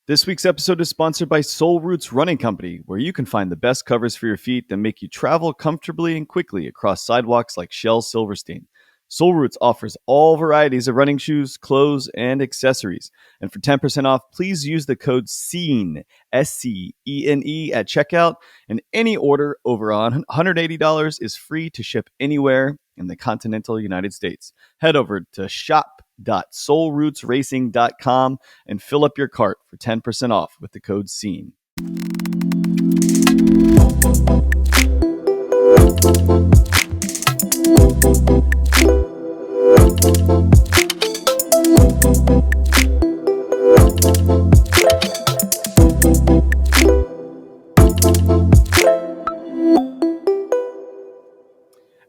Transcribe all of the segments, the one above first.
This week's episode is sponsored by Soul Roots Running Company, where you can find the best covers for your feet that make you travel comfortably and quickly across sidewalks like Shell Silverstein. Soul Roots offers all varieties of running shoes, clothes, and accessories. And for 10% off, please use the code SCENE, SCENE, at checkout. And any order over $180 is free to ship anywhere in the continental United States. Head over to shop.soulrootsracing.com and fill up your cart for 10% off with the code SCENE.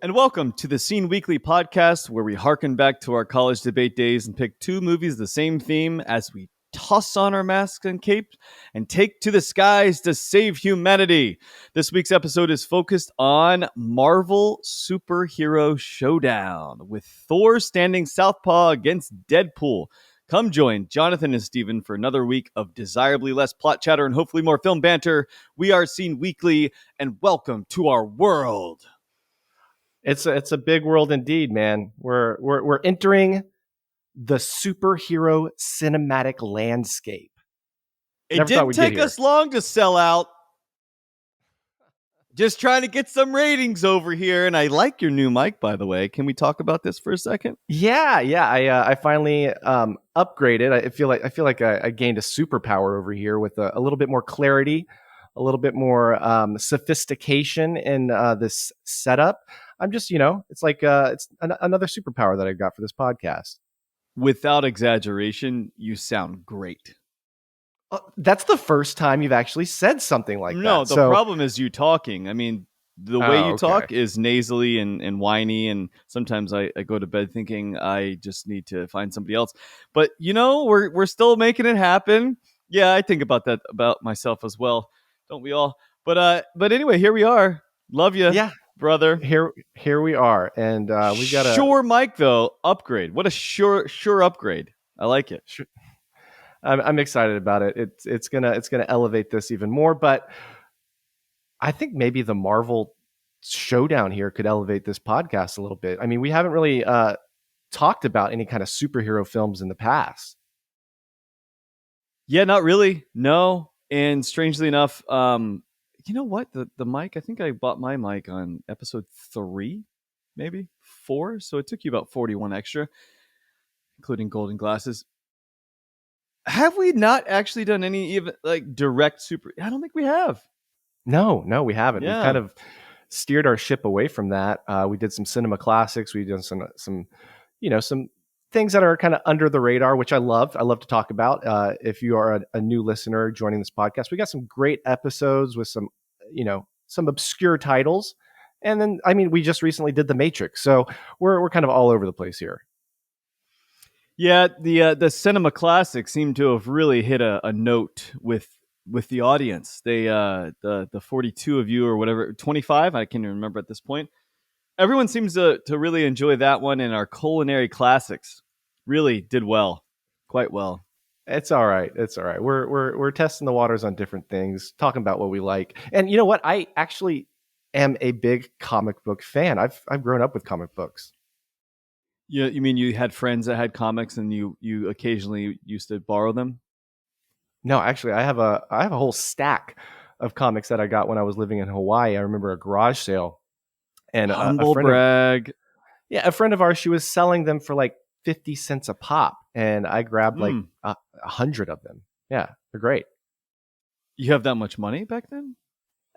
And welcome to the Scene Weekly podcast, where we harken back to our college debate days and pick two movies the same theme as we toss on our masks and capes and take to the skies to save humanity. This week's episode is focused on Marvel Superhero Showdown, with Thor standing southpaw against Deadpool. Come join Jonathan and Steven for another week of desirably less plot chatter and hopefully more film banter. We are Scene Weekly, and welcome to our world. It's a big world indeed, man. We're entering the superhero cinematic landscape. It didn't take us long to sell out. Just trying to get some ratings over here, and I like your new mic, by the way. Can we talk about this for a second? Yeah. I finally upgraded. I feel like I gained a superpower over here with a little bit more clarity, a little bit more sophistication in this setup. I'm just, it's like it's another superpower that I got for this podcast. Without exaggeration, you sound great. That's the first time you've actually said something like that. No, the problem is you talking. I mean, the way you talk is nasally and whiny, and sometimes I go to bed thinking I just need to find somebody else. But, we're still making it happen. Yeah, I think about that about myself as well. Don't we all? But anyway, here we are. Love you. Yeah. Brother, here we are, and we've got a Shure mic though upgrade. What a sure upgrade! I like it. Sure. I'm excited about it. It's gonna elevate this even more. But I think maybe the Marvel Showdown here could elevate this podcast a little bit. I mean, we haven't really talked about any kind of superhero films in the past. Yeah, not really. No, and strangely enough, you know what? The mic, I think I bought my mic on episode 3, maybe 4. So it took you about 41 extra, including golden glasses. Have we not actually done any even like direct super? I don't think we have. No, we haven't. Yeah. We kind of steered our ship away from that. We did some cinema classics. We've done some things that are kind of under the radar, which I love. I love to talk about. If you are a new listener joining this podcast, we got some great episodes with some obscure titles. And then, I mean, we just recently did The Matrix. So we're kind of all over the place here. Yeah, the cinema classics seem to have really hit a note with the audience. They the 42 of you or whatever, 25, I can't even remember at this point. Everyone seems to really enjoy that one, and our culinary classics really did well, quite well. It's all right. We're testing the waters on different things, talking about what we like. And you know what? I actually am a big comic book fan. I've grown up with comic books. Yeah, you mean you had friends that had comics and you occasionally used to borrow them? No, actually, I have a whole stack of comics that I got when I was living in Hawaii. I remember a garage sale, and humble brag. A friend of ours, she was selling them for like 50 cents a pop, and I grabbed like 100 of them. Yeah, they're great. You have that much money back then?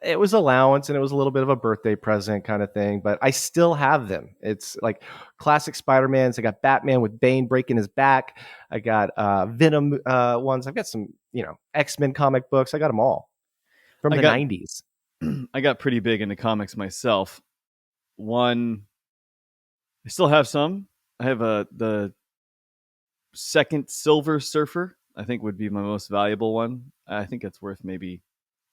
It was allowance, and it was a little bit of a birthday present kind of thing, but I still have them. It's like classic Spider-Mans. I got Batman with Bane breaking his back. I got Venom ones. I've got some, X-Men comic books. I got them all from the 90s. I got pretty big into comics myself. I still have some. I have the second Silver Surfer, I think would be my most valuable one. I think it's worth maybe,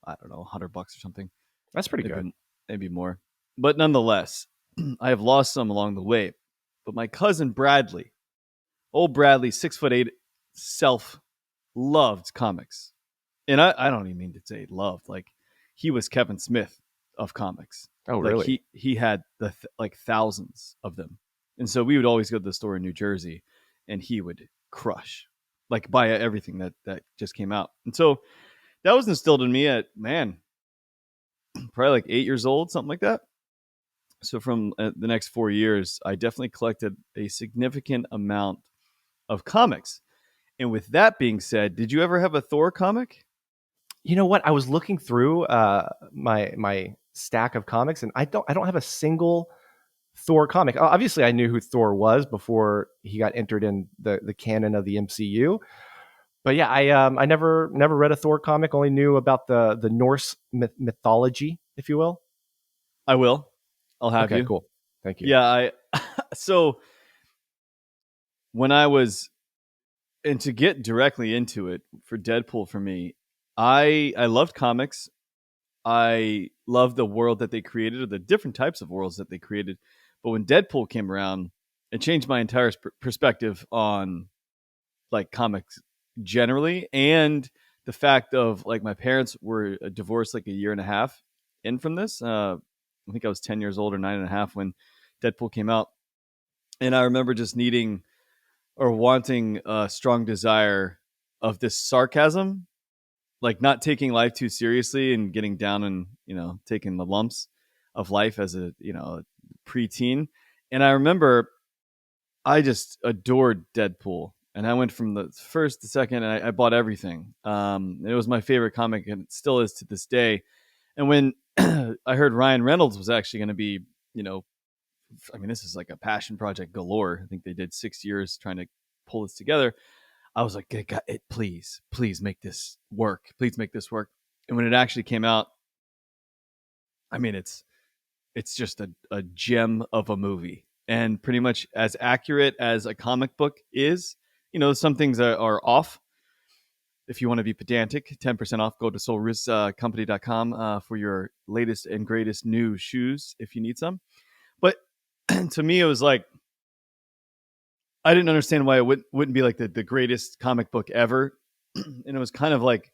I don't know, $100 or something. That's pretty good. Maybe more. But nonetheless, I have lost some along the way. But my cousin Bradley, old Bradley, 6'8", self, loved comics. and I don't even mean to say loved. Like he was Kevin Smith of comics. Oh, Like really? he had like thousands of them, and so we would always go to the store in New Jersey, and he would crush, like buy everything that just came out, and so that was instilled in me at probably like 8 years old, something like that. So from the next 4 years, I definitely collected a significant amount of comics. And with that being said, did you ever have a Thor comic? You know what? I was looking through my stack of comics, and I don't have a single Thor comic. Obviously, I knew who Thor was before he got entered in the canon of the MCU. But yeah, I never read a Thor comic. Only knew about the Norse mythology, if you will. I will. I'll have Okay, you. cool. Thank you. Yeah, I so when I was and to get directly into it for Deadpool for me, I loved comics. I loved the world that they created or the different types of worlds that they created. But when Deadpool came around, it changed my entire perspective on like comics generally, and the fact of like my parents were divorced like a year and a half in from this. I think I was 10 years old or 9.5 when Deadpool came out, and I remember just needing or wanting a strong desire of this sarcasm, like not taking life too seriously and getting down and taking the lumps of life as a preteen. And I remember I just adored Deadpool, and I went from the first to second, and I bought everything. It was my favorite comic, and it still is to this day. And when I heard Ryan Reynolds was actually going to be, I mean, this is like a passion project galore. I think they did 6 years trying to pull this together. I was like, God, please, please make this work. Please make this work. And when it actually came out, I mean, it's just a gem of a movie, and pretty much as accurate as a comic book is. Some things are off. If you want to be pedantic, 10% off. Go to soulriscompany.com for your latest and greatest new shoes if you need some. But to me, it was like I didn't understand why it wouldn't be like the greatest comic book ever. And it was kind of like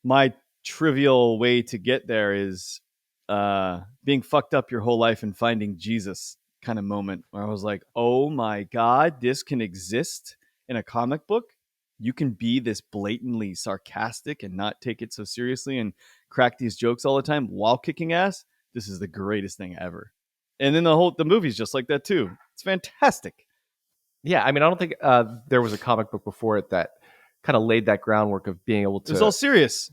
my trivial way to get there is being fucked up your whole life and finding Jesus kind of moment where I was like, oh my God, this can exist in a comic book. You can be this blatantly sarcastic and not take it so seriously and crack these jokes all the time while kicking ass. This is the greatest thing ever. And then the movie's just like that too. It's fantastic. Yeah, I mean, I don't think there was a comic book before it that kind of laid that groundwork of being able It was all to serious.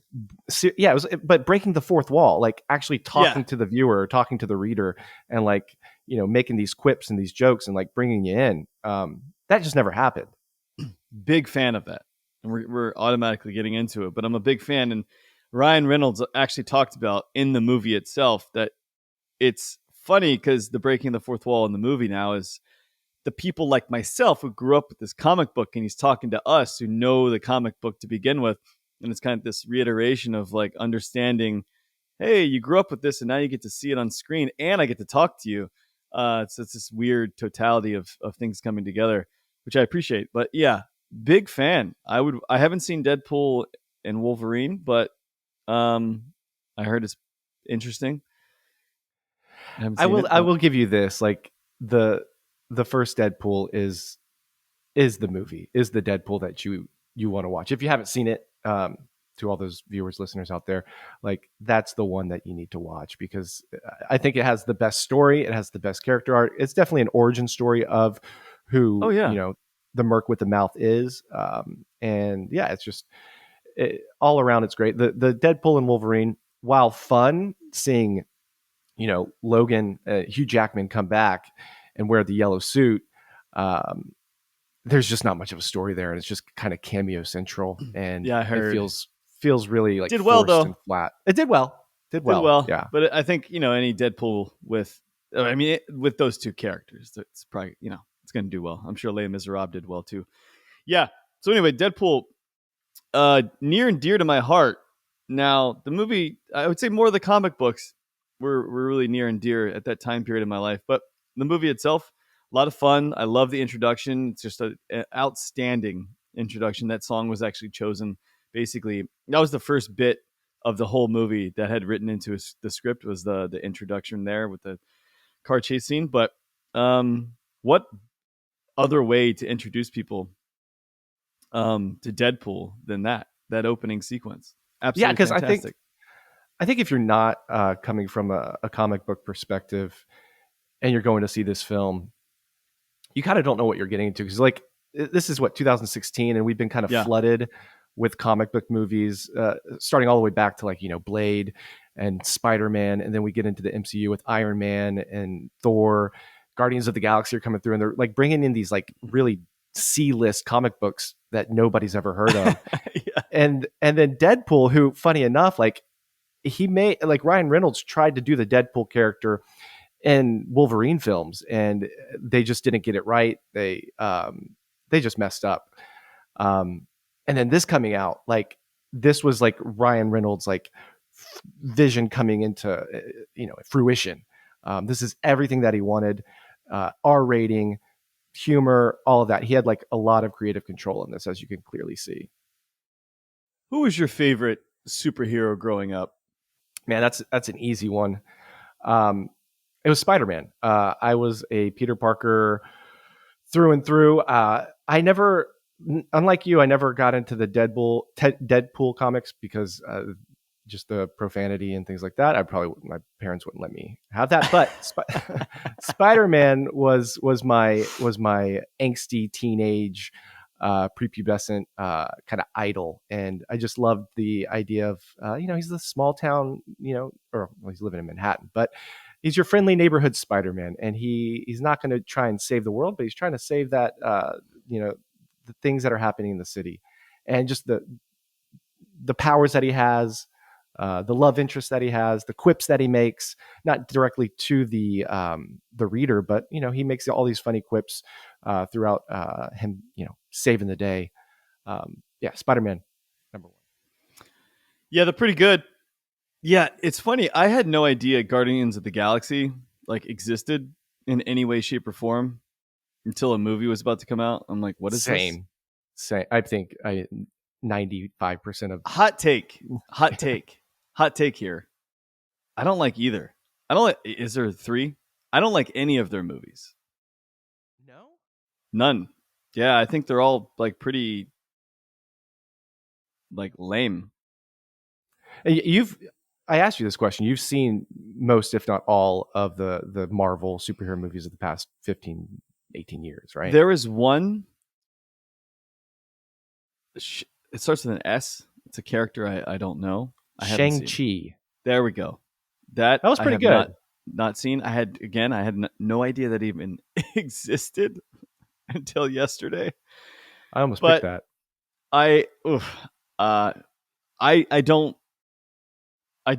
yeah, it was, but breaking the fourth wall, like actually Yeah. talking to the viewer, talking to the reader, and like making these quips and these jokes and like bringing you in. That just never happened. Big fan of that. And we're automatically getting into it, but I'm a big fan. And Ryan Reynolds actually talked about in the movie itself that it's funny because the breaking the fourth wall in the movie now is the people like myself who grew up with this comic book, and he's talking to us who know the comic book to begin with. And it's kind of this reiteration of like understanding, hey, you grew up with this and now you get to see it on screen and I get to talk to you. It's this weird totality of things coming together, which I appreciate. But yeah, big fan. I haven't seen Deadpool and Wolverine, but I heard it's interesting. I haven't I seen will it, I but will give you this, like the first Deadpool is the movie, is the Deadpool that you want to watch. If you haven't seen it, to all those viewers, listeners out there, like that's the one that you need to watch because I think it has the best story, it has the best character art. It's definitely an origin story of oh who yeah, the Merc with the mouth is, and yeah, it's just all around it's great. The Deadpool and Wolverine, while fun, seeing Logan, Hugh Jackman come back and wear the yellow suit. Um, there's just not much of a story there, and it's just kind of cameo central, and yeah, I it heard feels really like did well forced and though. flat. It did well, Did well, yeah. but I think any Deadpool with, I mean, with those two characters, it's probably it's going to do well. I'm sure Les Miserables did well too. Yeah. So anyway, Deadpool, near and dear to my heart. Now the movie, I would say more of the comic books were really near and dear at that time period of my life, but the movie itself, a lot of fun. I love the introduction. It's just an outstanding introduction. That song was actually chosen basically that was the first bit of the whole movie that had written into the script was the introduction there with the car chase scene. But what other way to introduce people to Deadpool than that opening sequence? Yeah, Absolutely because fantastic. I think if you're not coming from a comic book perspective and you're going to see this film, you kind of don't know what you're getting into because like this is what 2016, and we've been kind of Yeah. flooded with comic book movies, starting all the way back to like Blade and Spider-Man, and then we get into the MCU with Iron Man and Thor. Guardians of the Galaxy are coming through, and they're like bringing in these like really C-list comic books that nobody's ever heard of. Yeah. And then Deadpool, who funny enough, like he made like Ryan Reynolds tried to do the Deadpool character in Wolverine films, and they just didn't get it right. They just messed up. And then this coming out, like this was like Ryan Reynolds' like vision coming into fruition. This is everything that he wanted. R rating, humor, all of that. He had like a lot of creative control in this, as you can clearly see. Who was your favorite superhero growing up? Man, that's an easy one. Um, it was Spider-Man. I was a Peter Parker through and through. I never, unlike you, I never got into the Deadpool comics because just the profanity and things like that. My parents wouldn't let me have that. But Spider-Man was my angsty teenage, prepubescent kind of idol, and I just loved the idea of he's the small town, he's living in Manhattan, but he's your friendly neighborhood Spider-Man, and he's not going to try and save the world, but he's trying to save that the things that are happening in the city, and just the powers that he has, the love interest that he has, the quips that he makes, not directly to the reader, but he makes all these funny quips throughout him, saving the day. Yeah, Spider-Man, number one. Yeah, they're pretty good. Yeah, it's funny. I had no idea Guardians of the Galaxy like existed in any way, shape, or form until a movie was about to come out. I'm like, what is this? Same. I think 95% of Hot take. Hot take. Hot take here. I don't like either. I don't like. Is there three? I don't like any of their movies. no. None. Yeah, I think they're all like pretty like lame. I asked you this question. You've seen most, if not all, of the Marvel superhero movies of the past 15, 18 years, right? There is one. It starts with an S. It's a character I don't know. I haven't seen. Shang-Chi. There we go. That was pretty good. Not seen. I had no idea that even existed until yesterday. I almost picked that. I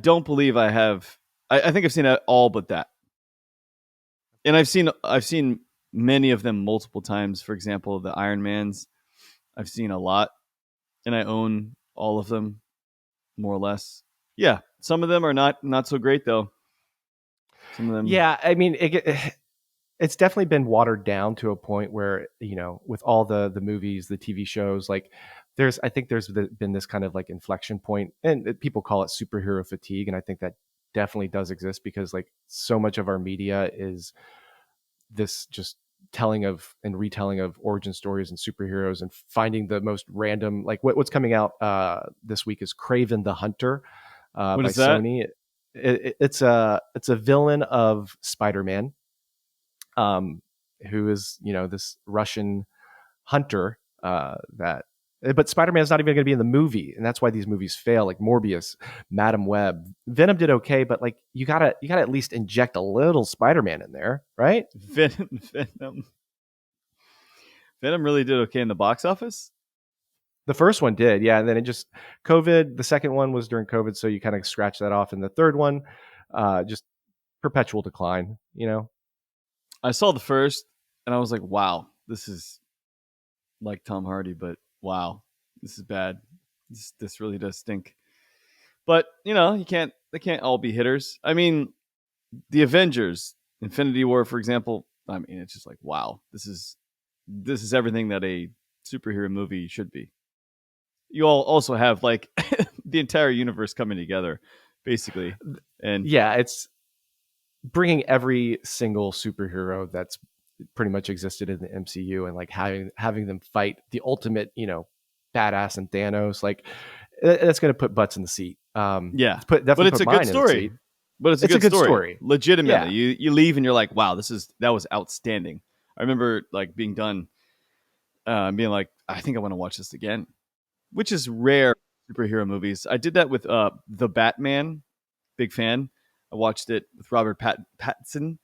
don't believe I have. I think I've seen it all but that, and I've seen many of them multiple times. For example, the Iron Mans, I've seen a lot, and I own all of them, more or less. Yeah, some of them are not so great though. Some of them, yeah. I mean, it's definitely been watered down to a point where with all the movies, the TV shows, like I think there's been this kind of like inflection point, and people call it superhero fatigue, and I think that definitely does exist because like so much of our media is this just telling of and retelling of origin stories and superheroes and finding the most random, like what's coming out this week is Kraven the Hunter by Sony. It's a villain of Spider-Man, who is this Russian hunter but Spider-Man's not even going to be in the movie, and that's why these movies fail. Like Morbius, Madam Web, Venom did okay, but like you gotta at least inject a little Spider-Man in there, right? Venom really did okay in the box office. The first one did, yeah, and then it just COVID. The second one was during COVID, so you kind of scratch that off, and the third one, just perpetual decline. I saw the first, and I was like, "Wow, this is like Tom Hardy, but wow, this is bad. This really does stink." But they can't all be hitters. I mean, the Avengers, Infinity War, for example. I mean, it's just like, wow, this is everything that a superhero movie should be. you all also have like the entire universe coming together, basically. And Yeah, it's bringing every single superhero that's pretty much existed in the MCU and like having them fight the ultimate, badass and Thanos. Like that's going to put butts in the seat. yeah, It's put but definitely it's put a good mine in the story. seat. But it's a It's a good good story. story. Legitimately, Yeah. you leave and you're like, wow, that was outstanding. I remember like being done, being like, I think I want to watch this again, which is rare superhero movies. I did that with the Batman. Big fan. I watched it with Robert Pattinson.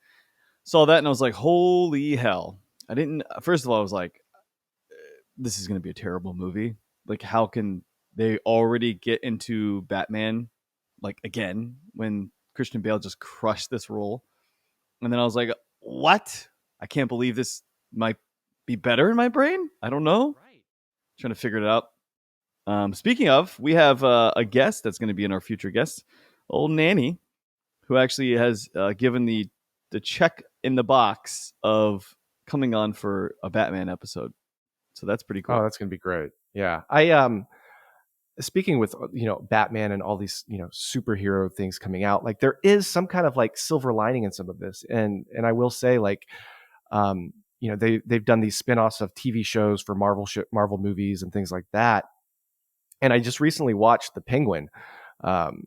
Saw that and I was like, holy hell! I didn't. First of all, I was like, this is going to be a terrible movie. Like, how can they already get into Batman like again when Christian Bale just crushed this role? And then I was like, what? I can't believe this might be better in my brain. I don't know. Right. Trying to figure it out. Speaking of, we have a guest that's going to be in our future guest, old Nanny, who actually has given the check in the box of coming on for a Batman episode. So that's pretty Oh, cool. that's going to be great. Yeah. I speaking with Batman and all these superhero things coming out, like there is some kind of like silver lining in some of this, and I will say like they've done these spin-offs of TV shows for Marvel movies and things like that, and I just recently watched The Penguin, um,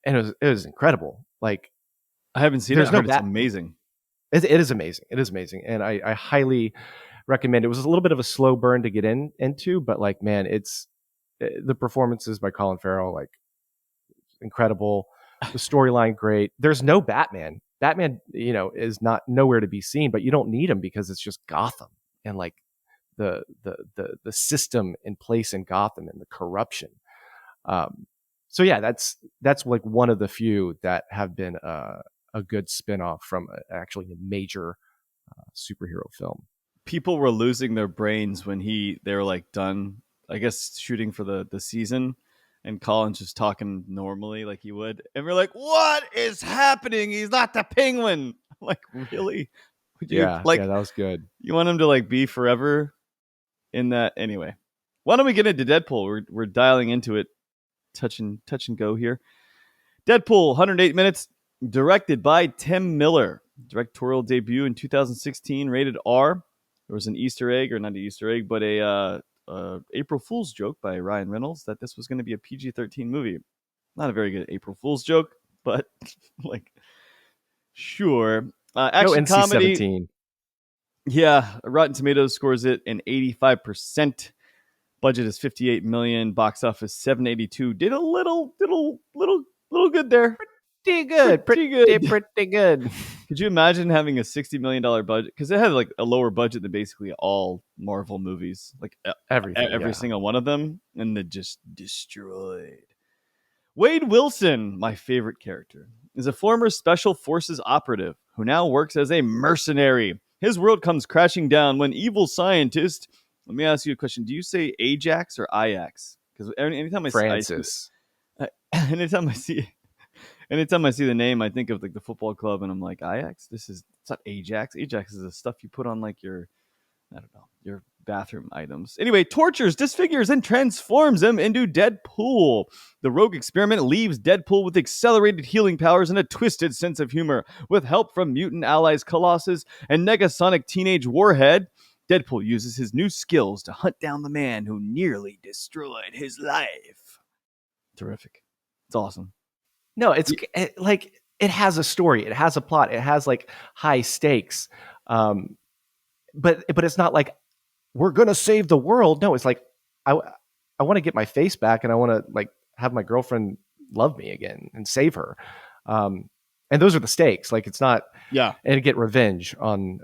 and it was incredible. Like I haven't seen it. there's I no heard it's bat. amazing. It is amazing. It is amazing, and I highly recommend. It was a little bit of a slow burn to get into, but like man, it's the performances by Colin Farrell like incredible. The storyline great. There's no Batman. Batman, is not nowhere to be seen, but you don't need him because it's just Gotham and like the system in place in Gotham and the corruption. Um, so yeah, that's like one of the few that have been a good spinoff from actually a major superhero film. People were losing their brains when they were like done, I guess, shooting for the season, and Colin's just talking normally like he would, and we're like, "What is happening? He's not the Penguin." I'm like, really? Would you Yeah, like? that was good. You want him to like be forever in that anyway? Why don't we get into Deadpool? We're dialing into it, touch and go here. Deadpool, 108 minutes, directed by Tim Miller. Directorial debut in 2016, rated R. There was an Easter egg, or not an Easter egg, but a April Fool's joke by Ryan Reynolds that this was going to be a PG-13 movie. Not a very good April Fool's joke, but like, sure. No Action comedy. NC-17. Yeah, Rotten Tomatoes scores it an 85%. Budget is 58 million. Box office 782. Did a little good there. Pretty good. Pretty good. Pretty good. Could you imagine having a $60 million budget? Because it had like a lower budget than basically all Marvel movies, like Everything. every Yeah. single one of them, and they just destroyed. Wade Wilson, my favorite character, is a former special forces operative who now works as a mercenary. His world comes crashing down when evil scientists. Let me ask you a question: do you say Ajax or Ajax? Because anytime Francis. anytime I see anytime I see the name, I think of like the football club, and I'm like, Ajax. It's not Ajax. Ajax is the stuff you put on like your, I don't know, your bathroom items. Anyway, tortures, disfigures, and transforms him into Deadpool. The rogue experiment leaves Deadpool with accelerated healing powers and a twisted sense of humor. With help from mutant allies Colossus and Negasonic Teenage Warhead, Deadpool uses his new skills to hunt down the man who nearly destroyed his life. Terrific. It's awesome. No, like it has a story, it has a plot, it has like high stakes, but it's not like we're gonna save the world. No, it's like I I want to get my face back, and I want to like have my girlfriend love me again and save her. And those are the stakes. Like it's not, Yeah. and get revenge on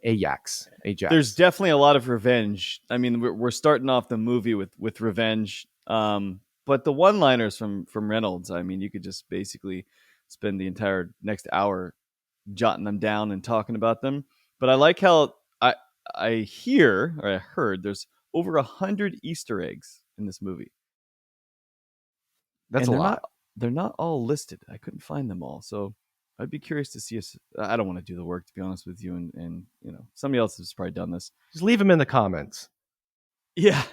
Ajax. There's definitely a lot of revenge. I mean, we're starting off the movie with revenge. But the one-liners from Reynolds, I mean, you could just basically spend the entire next hour jotting them down and talking about them. But I like how I hear or I heard there's over 100 Easter eggs in this movie, That's and a lot. they're not all listed. I couldn't find them all, so I'd be curious to see us. I don't want to do the work, to be honest with you, and somebody else has probably done this. Just leave them in the comments. Yeah.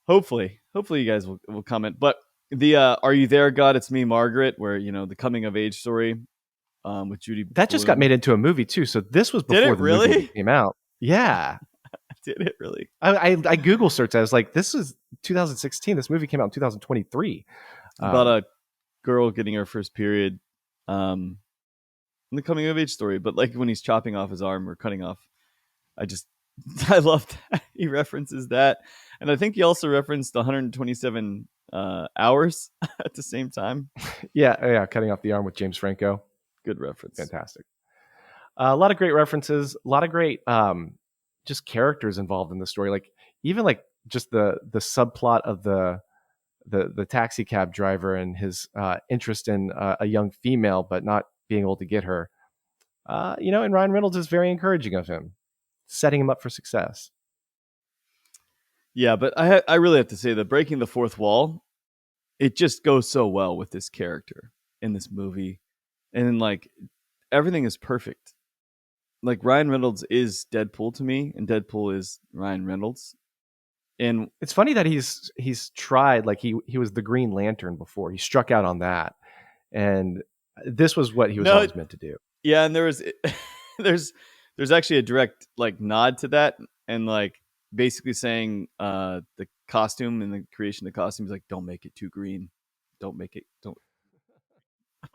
hopefully you guys will comment. But the Are You There, God? It's Me, Margaret, where the coming of age story with Judy That just got Blume. made into a movie too. So this was Did before it the movie really? came out. Yeah. Did it really? I Google searched. I was like, this is 2016. This movie came out in 2023. About a girl getting her first period. Um, the coming of age story, but like when he's chopping off his arm or cutting off, I just I love that he references that, and I think he also referenced 127 hours at the same time. yeah, cutting off the arm with James Franco. Good reference. Fantastic. A lot of great references. A lot of great just characters involved in the story. Like even like just the subplot of the taxi cab driver and his interest in a young female, but not being able to get her. And Ryan Reynolds is very encouraging of him, setting him up for success. Yeah, but I really have to say that breaking the fourth wall, it just goes so well with this character in this movie, and like everything is perfect. Like Ryan Reynolds is Deadpool to me, and Deadpool is Ryan Reynolds. And It's funny that he's tried, like he was the Green Lantern before. He struck out on that, and this was what he was no, always meant to do. yeah, and there's there's actually a direct like nod to that, and like basically saying the costume and the creation of the costume is like, don't make it too green, don't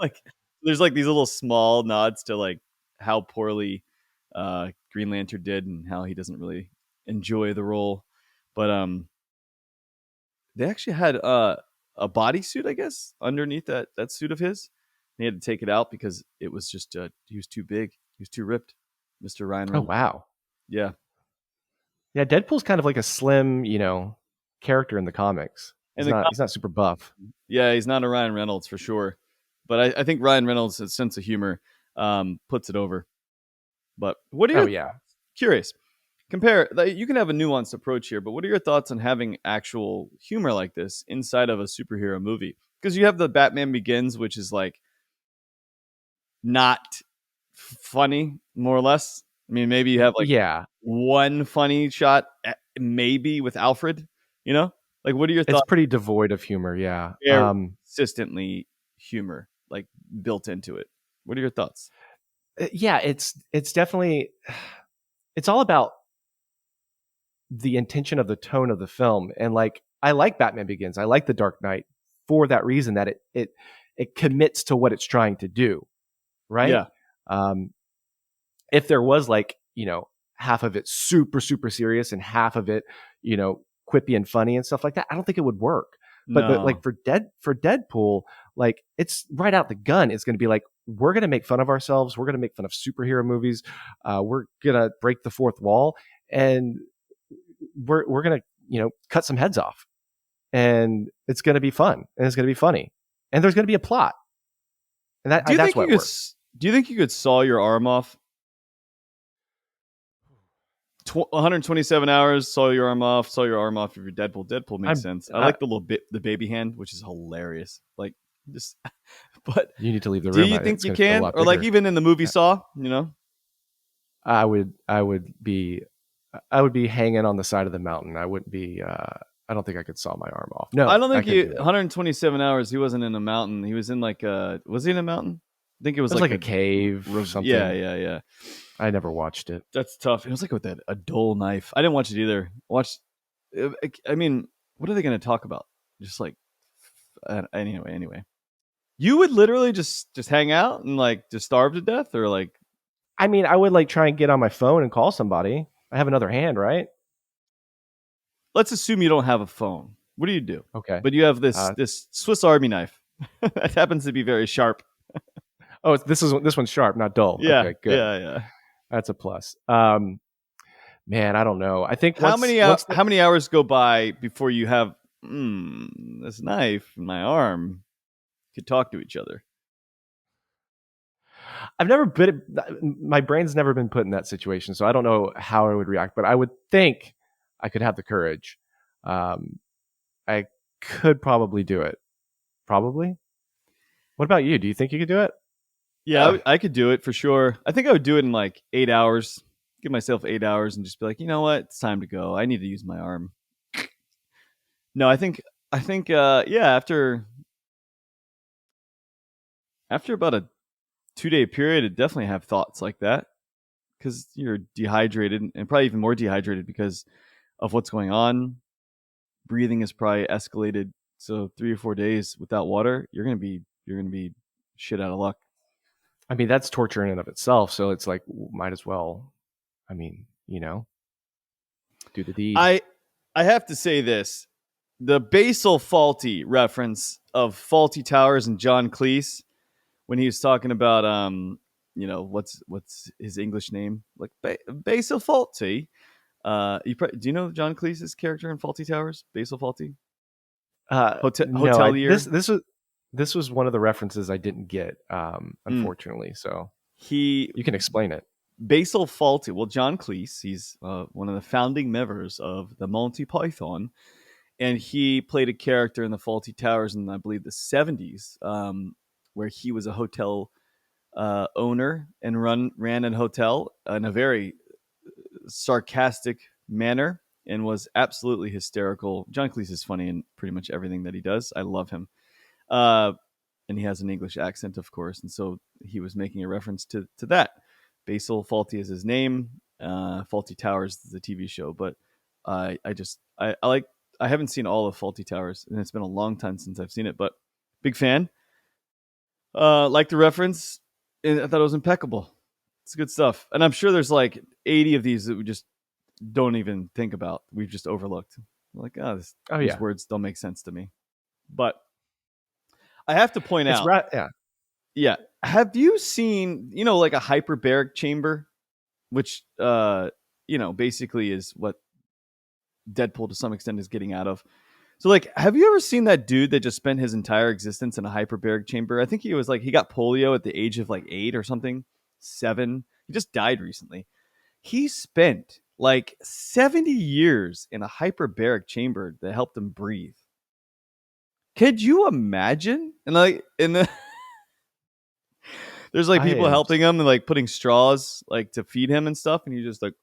like. There's like these little small nods to like how poorly Green Lantern did and how he doesn't really enjoy the role, but they actually had a bodysuit, I guess, underneath that suit of his. He had to take it out because it was just he was too big, he was too ripped, Mr. Ryan Oh Reynolds. wow, Yeah, yeah. Deadpool's kind of like a slim, character in the comics. and He's not super buff. yeah, he's not a Ryan Reynolds for sure, but I think Ryan Reynolds' sense of humor puts it over. But what are Oh your yeah. curious? Compare. Like, you can have a nuanced approach here, but what are your thoughts on having actual humor like this inside of a superhero movie? Because you have the Batman Begins, which is like not funny, more or less. I mean, maybe you have like Yeah, one funny shot, maybe with Alfred. Like what are your it's thoughts? pretty devoid of humor. Yeah. Very consistently humor like built into it. What are your thoughts? Yeah, it's definitely it's all about the intention of the tone of the film. And like I like Batman Begins. I like The Dark Knight for that reason, that it commits to what it's trying to do. Right. Yeah, Um, if there was like, half of it super, super serious and half of it, quippy and funny and stuff like that, I don't think it would work. But no, like for Deadpool, like it's right out the gun. It's going to be like, we're going to make fun of ourselves. We're going to make fun of superhero movies. We're going to break the fourth wall, and we're going to, cut some heads off, and it's going to be fun, and it's going to be funny, and there's going to be a plot, and do you that's think why you it could? works. Do you think you could saw your arm off? 127 hours, saw your arm off. Saw your arm off of your Deadpool. Deadpool makes I'm, sense. I like the little bit, the baby hand, which is hilarious. Like just, but you need to leave the do room. you think It's you going to feel a can, lot or like bigger. even in the movie Saw? I would be hanging on the side of the mountain. I wouldn't be. I don't think I could saw my arm off. I No, don't I think couldn't do it. 127 hours. He wasn't in a mountain. He was in like a. Was he in a mountain? I think it was It was like like a cave, Yeah, something. yeah. I never watched it. That's tough. It was like with a dull knife. I didn't watch it either. Watch. I mean, what are they going to talk about? Just like anyway. You would literally just hang out and like just starve to death, or like I mean, I would like try and get on my phone and call somebody. I have another hand, right? let's assume you don't have a phone. What do you do? Okay. But you have this Uh, this Swiss Army knife that happens to be very sharp. this one's sharp, not dull. Yeah, Okay, good. yeah. That's a plus. Man, I don't know. I think How once how many hours go by before you have this knife in my arm could talk to each other? I've never been, my brain's never been put in that situation, so I don't know how I would react. But I would think I could have the courage. Um, I could probably do it. Probably. What about you? Do you think you could do it? Yeah, I could do it for sure. I think I would do it in like 8 hours. Give myself 8 hours and just be like, you know what? It's time to go. I need to use my arm. No, I think yeah, after about a 2 day period, it definitely have thoughts like that because you're dehydrated and probably even more dehydrated because of what's going on. Breathing is probably escalated. So 3 or 4 days without water, you're gonna be shit out of luck. I mean, that's torture in and of itself. So it's like, might as well. I mean, do the deed. I I have to say this: the Basil Fawlty reference of Faulty Towers and John Cleese when he was talking about what's his English name, like Basil Fawlty. Do you know John Cleese's character in Faulty Towers? Basil Fawlty, No, hotelier. this was one of the references I didn't get, Mm. unfortunately. So He you can explain it. Basil Fawlty. Well, John Cleese, he's one of the founding members of the Monty Python, and he played a character in the Faulty Towers in, I believe, the '70s, where he was a hotel owner and ran a hotel in a very sarcastic manner and was absolutely hysterical. John Cleese is funny in pretty much everything that he does. I love him. Uh, and he has an English accent, of course. And so he was making a reference to that. Basil Fawlty is his name. Faulty Towers is the TV show. But I like, I haven't seen all of Faulty Towers, and it's been a long time since I've seen it, but big fan. Like the reference, and I thought it was impeccable. It's good stuff. And I'm sure there's like 80 of these that we just don't even think about. We've just overlooked. Like, Oh these yeah, words don't make sense to me. But I have to point it's out, right. Yeah, yeah, have you seen, like a hyperbaric chamber, which, basically is what Deadpool to some extent is getting out of. So, like, have you ever seen that dude that just spent his entire existence in a hyperbaric chamber? I think he was like, he got polio at the age of like 8 or something, 7. He just died recently. He spent like 70 years in a hyperbaric chamber that helped him breathe. Could you imagine? And like, there's like I people am. helping him and like putting straws like to feed him and stuff, and he just like,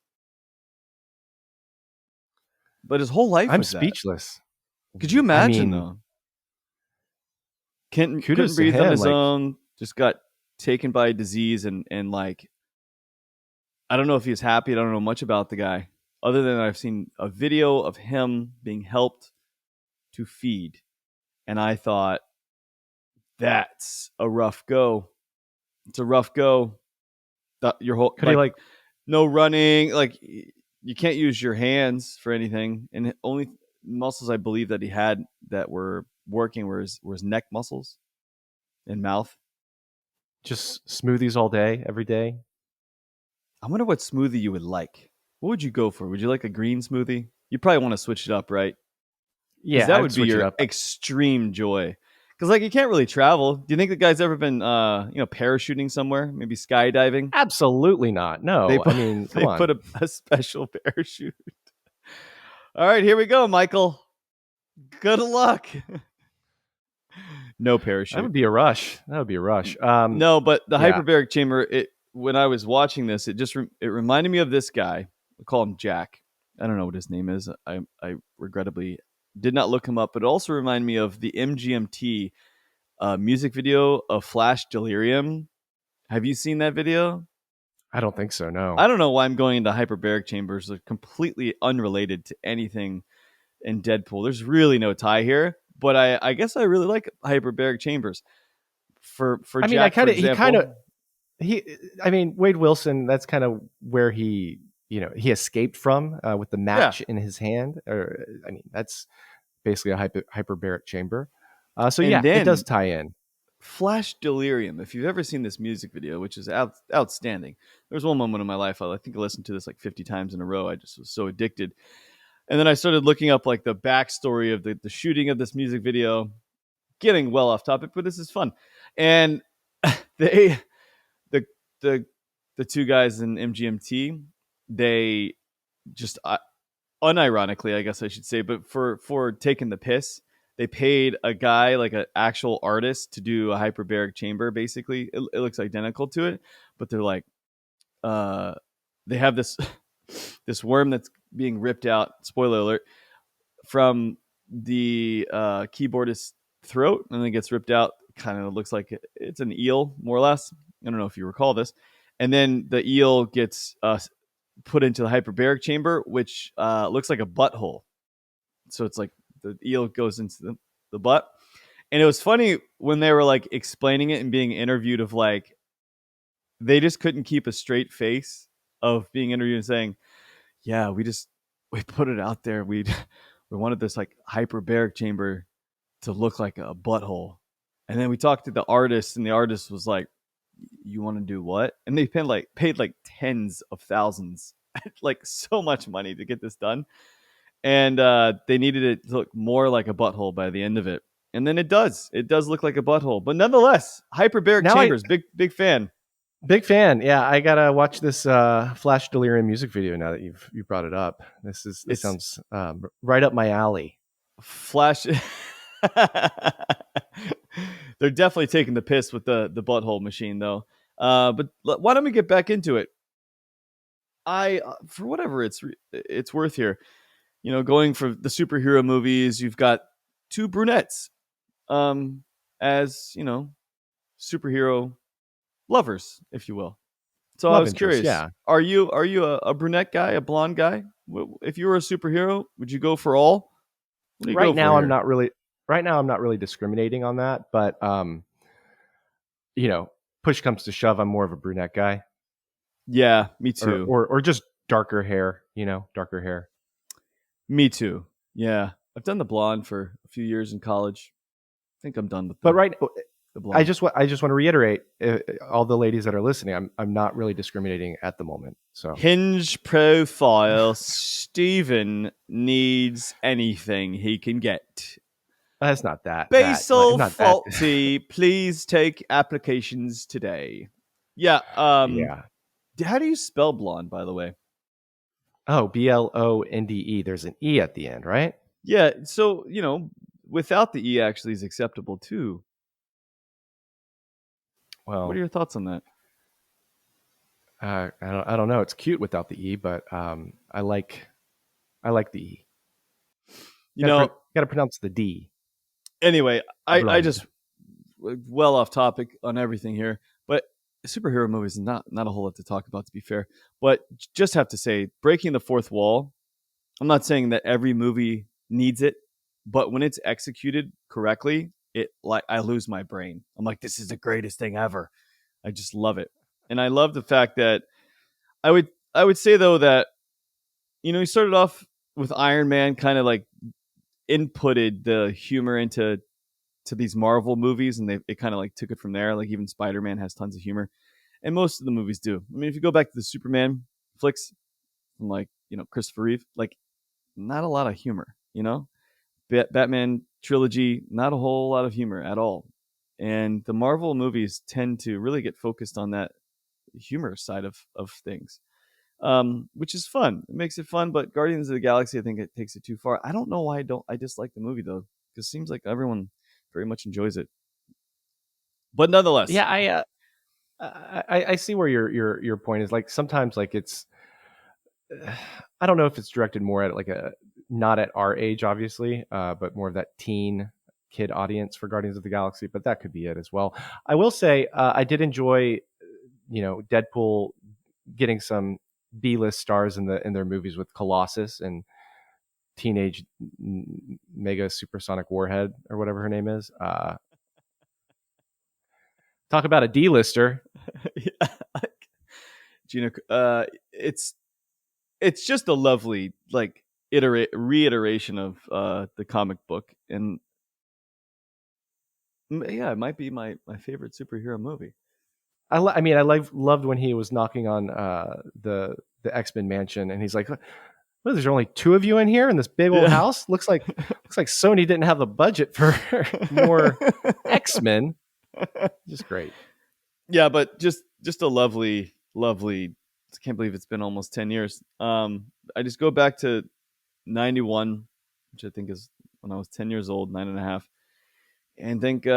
but his whole life I'm was that. speechless. Could you I imagine mean, though? Couldn't kudos to breathe on him. his Like, own. Just got taken by a disease, and like, I don't know if he's happy. I don't know much about the guy other than I've seen a video of him being helped to feed, and I thought that's a rough go. It's a rough go. Your whole could he like like no running, like you can't use your hands for anything, and the only muscles I believe that he had that were working were his neck muscles and mouth. just smoothies all day, every day? I wonder what smoothie you would like. What would you go for? Would you like a green smoothie? You probably want to switch it up, right? Because Yeah, that I'd would be switch it your up. extreme joy. Because like you can't really travel. Do you think the guy's ever been parachuting somewhere? Maybe skydiving? Absolutely not. They No, I put mean, come they on. put a special parachute. All right, here we go, Michael. Good luck. No That parachute. would be a rush. That would be a rush. No, but the Yeah, hyperbaric chamber. It when I was watching this, it reminded me of this guy. I call him Jack. I don't know what his name is. I regrettably did not look him up, but it also reminded me of the MGMT music video of Flash Delirium. Have you seen that video? I don't think so. No. I don't know why I'm going into hyperbaric chambers. They're completely unrelated to anything in Deadpool. There's really no tie here, but I guess I really like hyperbaric chambers. For I mean, I Jack, for kind of, he kind of, example, he, I mean, Wade Wilson, that's kind of where he escaped from, with the yeah. match in his hand. Or, I mean, that's basically a hyperbaric chamber. So And yeah, it does then tie in. Flash Delirium. If you've ever seen this music video, which is outstanding, there was one moment in my life I think I listened to this like 50 times in a row. I just was so addicted. And then I started looking up like the backstory of the shooting of this music video. Getting well off topic, but this is fun. And they the the the two guys in MGMT, they just unironically, I guess I should say, but for taking the piss, they paid a guy like an actual artist to do a hyperbaric chamber. Basically, it looks identical to it, but they're like, uh, they have this this worm that's being ripped out. Spoiler alert! From the keyboardist's throat, and then it gets ripped out. Kind of looks like it's an eel, more or less. I don't know if you recall this. And then the eel gets put into the hyperbaric chamber, which looks like a butthole. So it's like the eel goes into the butt. And it was funny when they were like explaining it and being interviewed of like they just couldn't keep a straight face of being interviewed and saying, "Yeah, we put it out there. We wanted this like hyperbaric chamber to look like a butthole." And then we talked to the artist, and the artist was like, "You want to do what?" And they paid like tens of thousands, like so much money to get this done. And they needed it to look more like a butthole by the end of it. And then it does. It does look like a butthole, but nonetheless, hyperbaric Now I chambers, big fan. big fan. Yeah, I gotta watch this Flash Delirium music video now that you brought it up. This It's sounds right up my alley. Flash. They're definitely taking the piss with the butthole machine, though. But why don't we get back into it? For whatever it's worth here, going for the superhero movies, you've got two brunettes, as superhero lovers, if you will. So I Love was interest, curious: yeah. are you a brunette guy, a blonde guy? If you were a superhero, would you go for all? What do you go Right for now, I'm here? not really. Right now, I'm not really discriminating on that, but you know, push comes to shove, I'm more of a brunette guy, Yeah, me too. or just darker hair. You know, darker hair. Me too. Yeah, I've done the blonde for a few years in college. I think I'm done with But the right, the blonde. I just want to reiterate, all the ladies that are listening, I'm not really discriminating at the moment. So Hinge profile. Stephen needs anything he can get. that's not that Basil not that. faulty. Please take applications today. Yeah. Yeah. How do you spell blonde, by the way? Oh, Blonde. There's an E at the end, right? Yeah. So without the e actually is acceptable too. What are Well, your thoughts on that? I don't know. It's cute without the E, but I like the E. You know. Got to pronounce the D. Anyway, I Blonde. just well off topic on everything here, but superhero movies is not a whole lot to talk about, to be fair. But just have to say, breaking the fourth wall. I'm not saying that every movie needs it, but when it's executed correctly, it like I lose my brain. I'm like, this is the greatest thing ever. I just love it, and I love the fact that I would say though that he started off with Iron Man, kind of like inputted the humor into these Marvel movies, and it kind of like took it from there. Like even Spider Man has tons of humor, and most of the movies do. I mean, if you go back to the Superman flicks from like Christopher Reeve, like not a lot of humor. Batman trilogy, not a whole lot of humor at all. And the Marvel movies tend to really get focused on that humor side of things, which is fun. It makes it fun. But Guardians of the Galaxy, I think it takes it too far. I don't know why I dislike the movie though, because it seems like everyone very much enjoys it. But nonetheless, Yeah, I see where your point is. Like sometimes, like it's I don't know if it's directed more at like a not at our age, obviously, but more of that teen kid audience for Guardians of the Galaxy. But that could be it as well. I will say I did enjoy, Deadpool getting some B-list stars in their movies with Colossus and teenage mega supersonic warhead or whatever her name is. Talk about a D-lister. yeah, Gina, it's just a lovely like reiteration of the comic book, and yeah, it might be my favorite superhero movie. I mean, loved when he was knocking on the X-Men mansion, and he's like, "Well, there's only two of you in here in this big old Yeah. house. Looks like Sony didn't have the budget for more X-Men." Just great. Yeah, but just a lovely. I can't believe it's been almost 10 years. I just go back to '91, which I think is when I was 10 years old, 9.5, and think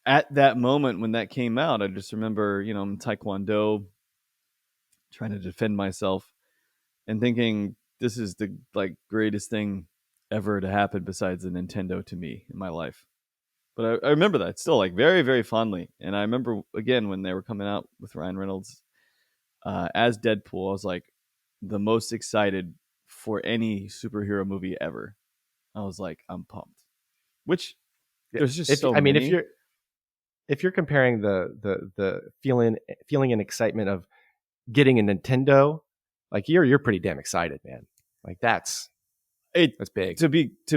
at that moment when that came out, I just remember I'm Taekwondo, trying to defend myself, and thinking this is the like greatest thing ever to happen besides a Nintendo to me in my life. But I remember that still like very, very fondly. And I remember again when they were coming out with Ryan Reynolds as Deadpool, I was like the most excited for any superhero movie ever. I was like, I'm pumped. Which Yeah. there's just If so I mean, many. if you're comparing the feeling and excitement of getting a Nintendo, like you're pretty damn excited, man. Like that's It big. to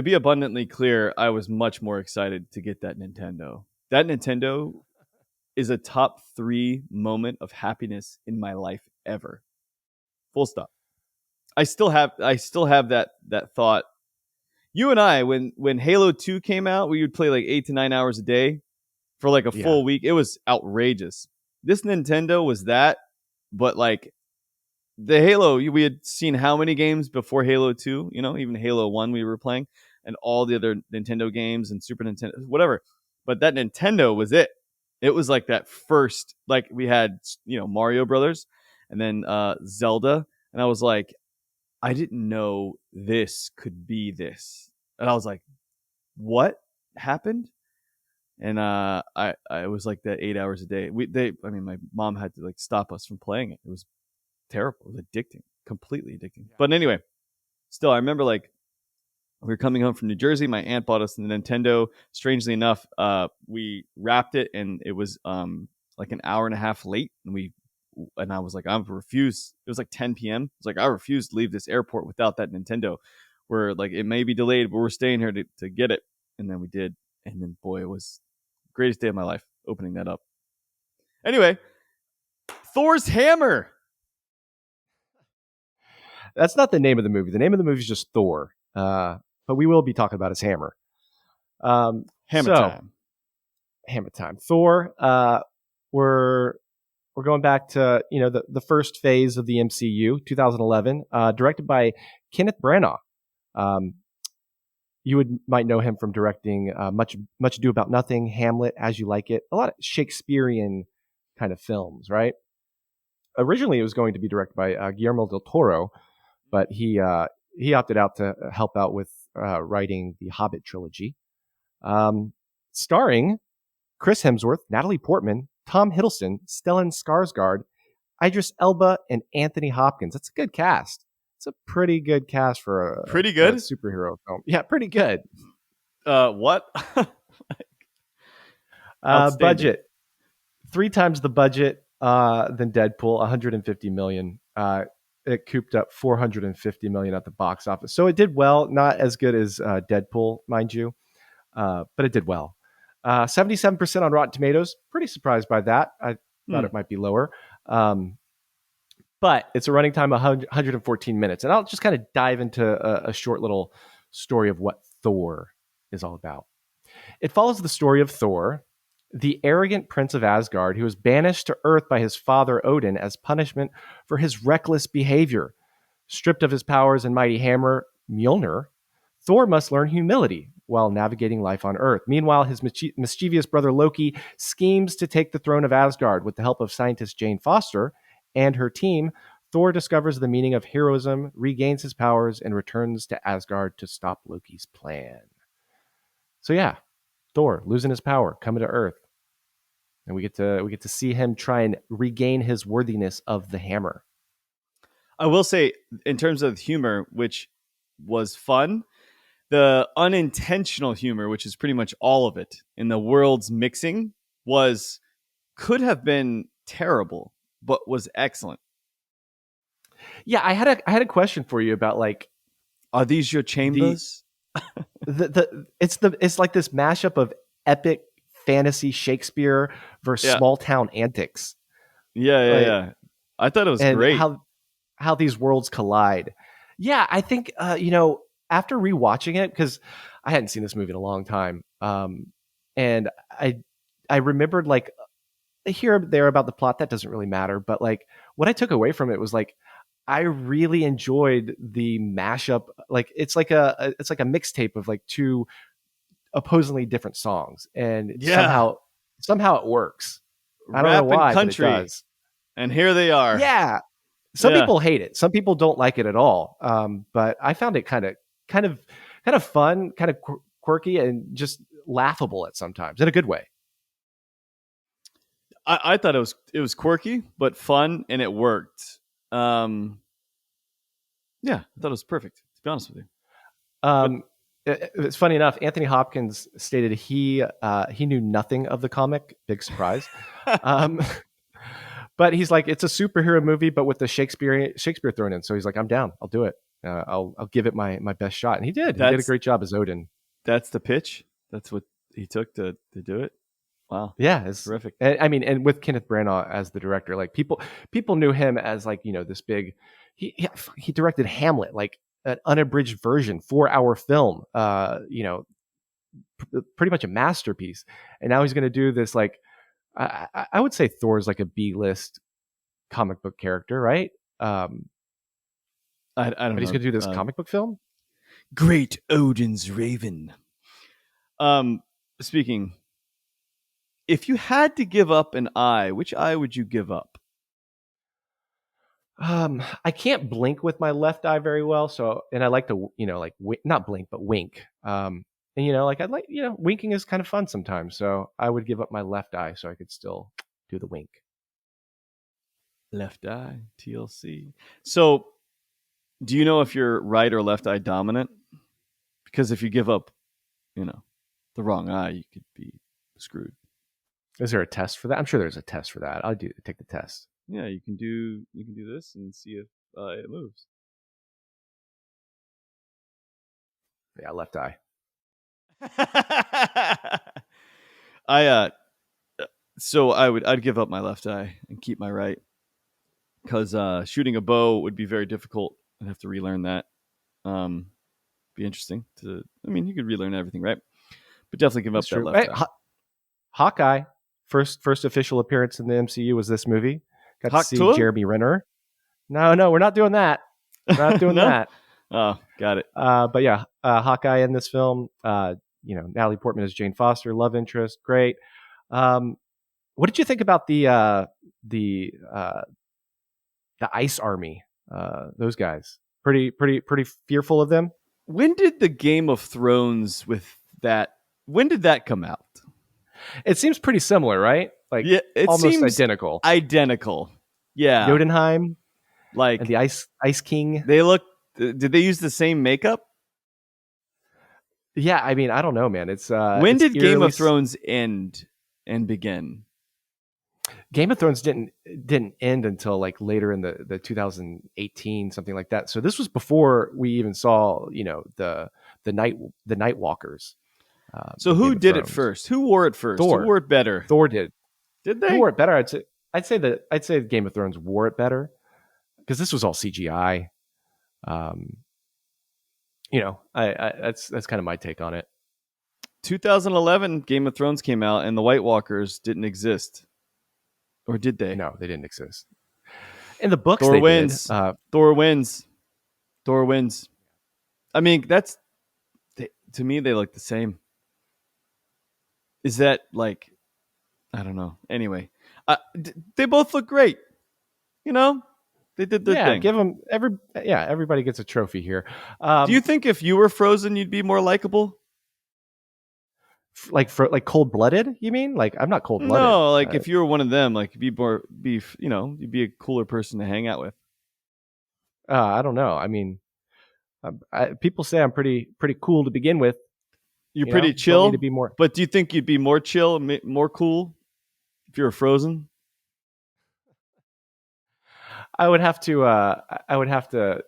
be abundantly clear, I was much more excited to get that Nintendo. That Nintendo is a top 3 moment of happiness in my life ever. Full stop. I still have that thought. You and I, when Halo 2 came out, we would play like 8 to 9 hours a day for like a Yeah. full week. It was outrageous. This Nintendo was that, but like the Halo, we had seen how many games before Halo 2, even Halo 1 we were playing, and all the other Nintendo games and Super Nintendo, whatever. But that Nintendo was it. It was like that first, like we had, Mario Brothers and then Zelda. And I was like, I didn't know this could be this. And I was like, what happened? And I was like that 8 hours a day. My mom had to like stop us from playing it. It was terrible. It was addicting, completely addicting. But anyway, still, I remember like we were coming home from New Jersey. My aunt bought us the Nintendo. Strangely enough, we wrapped it, and it was like an hour and a half late. And I was like, I refuse. It was like 10 p.m. I was like, I refuse to leave this airport without that Nintendo. We're like, it may be delayed, but we're staying here to get it. And then we did. And then, boy, it was the greatest day of my life opening that up. Anyway, Thor's hammer. That's not the name of the movie. The name of the movie is just Thor. But we will be talking about his hammer. Hammer time. Hammer time. Thor. We're going back to the first phase of the MCU, 2011, directed by Kenneth Branagh. You might know him from directing Much Ado About Nothing, Hamlet, As You Like It, a lot of Shakespearean kind of films, right? Originally, it was going to be directed by Guillermo del Toro, but he opted out to help out with writing the Hobbit trilogy, starring Chris Hemsworth, Natalie Portman, Tom Hiddleston, Stellan Skarsgård, Idris Elba, and Anthony Hopkins. That's a good cast. It's a pretty good cast for a superhero film. Yeah, pretty good. What? Budget 3 times the budget than Deadpool, 150 million. It cooped up 450 million at the box office, so it did well. Not as good as Deadpool, mind you, but it did well. 77% on Rotten Tomatoes. Pretty surprised by that. I thought it might be lower. But it's a running time of 114 minutes. And I'll just kind of dive into a short little story of what Thor is all about. It follows the story of Thor, the arrogant prince of Asgard who was banished to Earth by his father Odin as punishment for his reckless behavior. Stripped of his powers and mighty hammer, Mjolnir, Thor must learn humility while navigating life on Earth. Meanwhile, his mischievous brother Loki schemes to take the throne of Asgard. With the help of scientist Jane Foster and her team, Thor discovers the meaning of heroism, regains his powers, and returns to Asgard to stop Loki's plan. So yeah, Thor losing his power, coming to Earth. And we get to see him try and regain his worthiness of the hammer. I will say, in terms of humor, which was fun, the unintentional humor, which is pretty much all of it in the world's mixing, could have been terrible, but was excellent. Yeah, I had a question for you about like, are these your chambers? It's like this mashup of epic fantasy Shakespeare versus small town antics. Yeah. I thought it was great how these worlds collide. Yeah, I think after rewatching it, because I hadn't seen this movie in a long time, and I remembered like here or there about the plot. That doesn't really matter, but like what I took away from it was like I really enjoyed the mashup. Like it's like a mixtape of like 2 opposingly different songs, and somehow it works. I don't know why, country, but it does. And here they are. Yeah. Some people hate it. Some people don't like it at all. But I found it kind of kind of fun, kind of quirky, and just laughable at sometimes in a good way. I thought it was quirky but fun, and it worked. Um, yeah, I thought it was perfect. To be honest with you, but It's funny enough. Anthony Hopkins stated he knew nothing of the comic. Big surprise. Um, but he's like, it's a superhero movie, but with the Shakespeare thrown in. So he's like, I'm down. I'll do it. I'll give it my best shot. And he did. He did a great job as Odin. That's the pitch. That's what he took to do it. Wow. Yeah, it's terrific. I mean, and with Kenneth Branagh as the director, like people knew him as like, this big. He directed Hamlet, like an unabridged version, 4-hour film. Pretty much a masterpiece. And now he's going to do this, like, I would say Thor's like a B-list comic book character, right? I don't know. But he's going to do this comic book film. Great Odin's Raven. Speaking, if you had to give up an eye, which eye would you give up? I can't blink with my left eye very well, so, and I like to, not blink but wink. And I'd like, winking is kind of fun sometimes, so I would give up my left eye so I could still do the wink. Left eye, TLC. So, do you know if you're right or left eye dominant? Because if you give up, the wrong eye, you could be screwed. Is there a test for that? I'm sure there's a test for that. I'll take the test. Yeah, you can do this and see if it moves. Yeah, left eye. So I'd give up my left eye and keep my right, because shooting a bow would be very difficult. I'd have to relearn that. Be interesting you could relearn everything, right? But definitely give up that left eye. Hawkeye, first official appearance in the MCU was this movie. Got to see Jeremy Renner. No, we're not doing that. We're not doing that. Oh, got it. But yeah, Hawkeye in this film. Natalie Portman as Jane Foster, love interest, great. What did you think about the Ice Army? Those guys, pretty fearful of them. When did the Game of Thrones with that? When did that come out? It seems pretty similar, right? Like, yeah, it almost seems identical. Identical. Yeah. Jotunheim, like, and the Ice King. Did they use the same makeup? Yeah, I mean, I don't know, man. It's when did Game of Thrones end and begin? Game of Thrones didn't end until like later in the 2018, something like that. So this was before we even saw, the Night Walkers. So who did it first? Who wore it first? Thor. Who wore it better? Thor did. Did they? Who wore it better? I'd say Game of Thrones wore it better, because this was all CGI. That's kind of my take on it. 2011, Game of Thrones came out, and the White Walkers didn't exist, or did they? No, they didn't exist. In the books, Thor wins. Thor wins. Thor wins. I mean, to me, they look the same. Is that like, I don't know. Anyway, they both look great. They did their thing. Give them everybody gets a trophy here. Do you think if you were frozen, you'd be more likable? Like cold-blooded? You mean? Like, I'm not cold-blooded. No, like if you were one of them, like you'd be a cooler person to hang out with. I don't know. I mean, people say I'm pretty cool to begin with. You're pretty chill. To be more, but do you think you'd be more chill, more cool if you were frozen? I would have to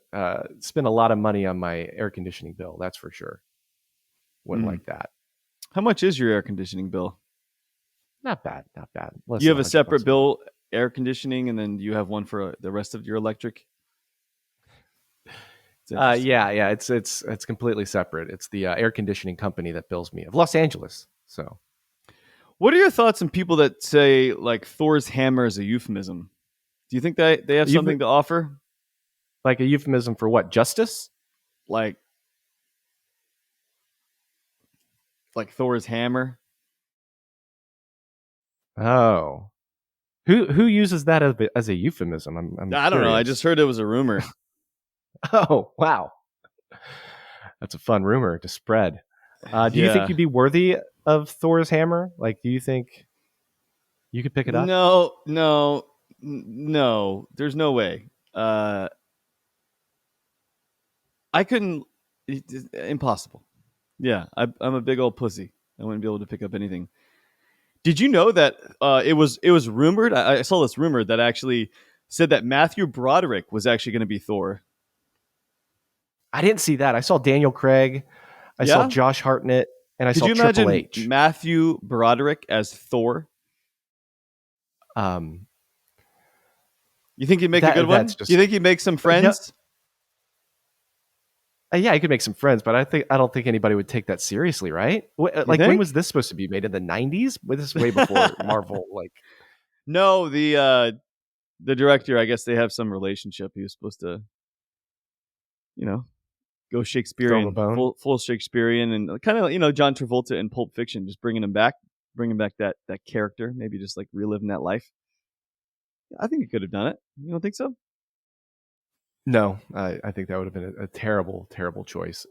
spend a lot of money on my air conditioning bill. That's for sure. Wouldn't like that. How much is your air conditioning bill? Not bad. You have a separate bill, air conditioning, and then you have one for the rest of your electric? Yeah. It's completely separate. It's the air conditioning company that bills me of Los Angeles. So, what are your thoughts on people that say like Thor's hammer is a euphemism? Do you think that they have something to offer? Like a euphemism for what? Justice? Like Thor's hammer? Oh. Who uses that as a euphemism? I don't know. I just heard it was a rumor. Oh, wow. That's a fun rumor to spread. Do you think Yeah. you'd be worthy of Thor's hammer? Like, do you think you could pick it up? No, no, no. There's no way. I couldn't. It's impossible. Yeah, I'm a big old pussy. I wouldn't be able to pick up anything. Did you know that it was rumored? I saw this rumor that actually said that Matthew Broderick was actually going to be Thor. I didn't see that. I saw Daniel Craig. I saw Yeah. Josh Hartnett, and I Could saw you Triple imagine H. Matthew Broderick as Thor? Um, You think he'd make a good that's one? You just think he'd make some yeah, friends? yeah. I could make some friends, but I don't think anybody would take that seriously, right? You Like, when think? was this supposed to be made? In the '90s? Well, this is way before Marvel. Like, No, the director. I guess they have some relationship. He was supposed to, you know, go throw him a Shakespearean, bone. full Shakespearean, and kind of John Travolta in Pulp Fiction, just bringing back that character, maybe just like reliving that life. I think he could have done it. You don't think so? No, I think that would have been a terrible, terrible choice.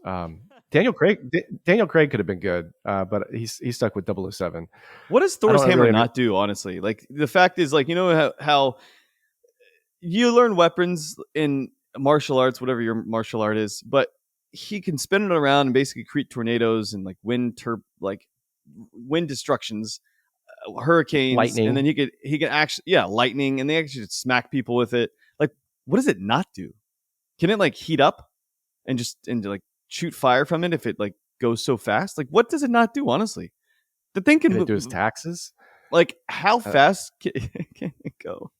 Daniel Craig could have been good, but he stuck with 007. What does I Thor's don't hammer really not do? Honestly, like the fact is, like how you learn weapons in martial arts, whatever your martial art is, but he can spin it around and basically create tornadoes and like wind destructions, hurricanes, and then lightning. he can actually lightning, and they actually just smack people with it. Like, what does it not do? Can it like heat up and like shoot fire from it if it like goes so fast? Like, what does it not do? Honestly, the thing Can can it do his taxes? like how Uh, fast can it go?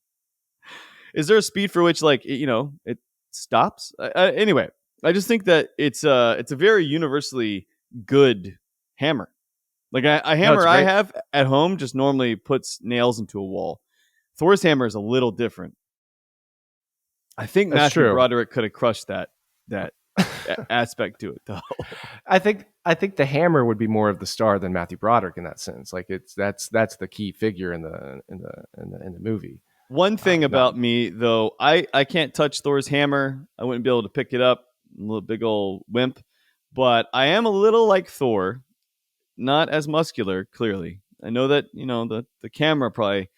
Is there a speed for which like it stops? Anyway, I just think that it's a very universally good hammer. Like a no, it's hammer I great. have at home just normally puts nails into a wall. Thor's hammer is a little different. I think That's Matthew true. Broderick could have crushed that aspect to it though. I think the hammer would be more of the star than Matthew Broderick in that sense. Like, that's the key figure in the movie. One thing Not about me though, I can't touch Thor's hammer. I wouldn't be able to pick it up. I'm a little big old wimp, but I am a little like Thor, not as muscular. Clearly, I know that the camera probably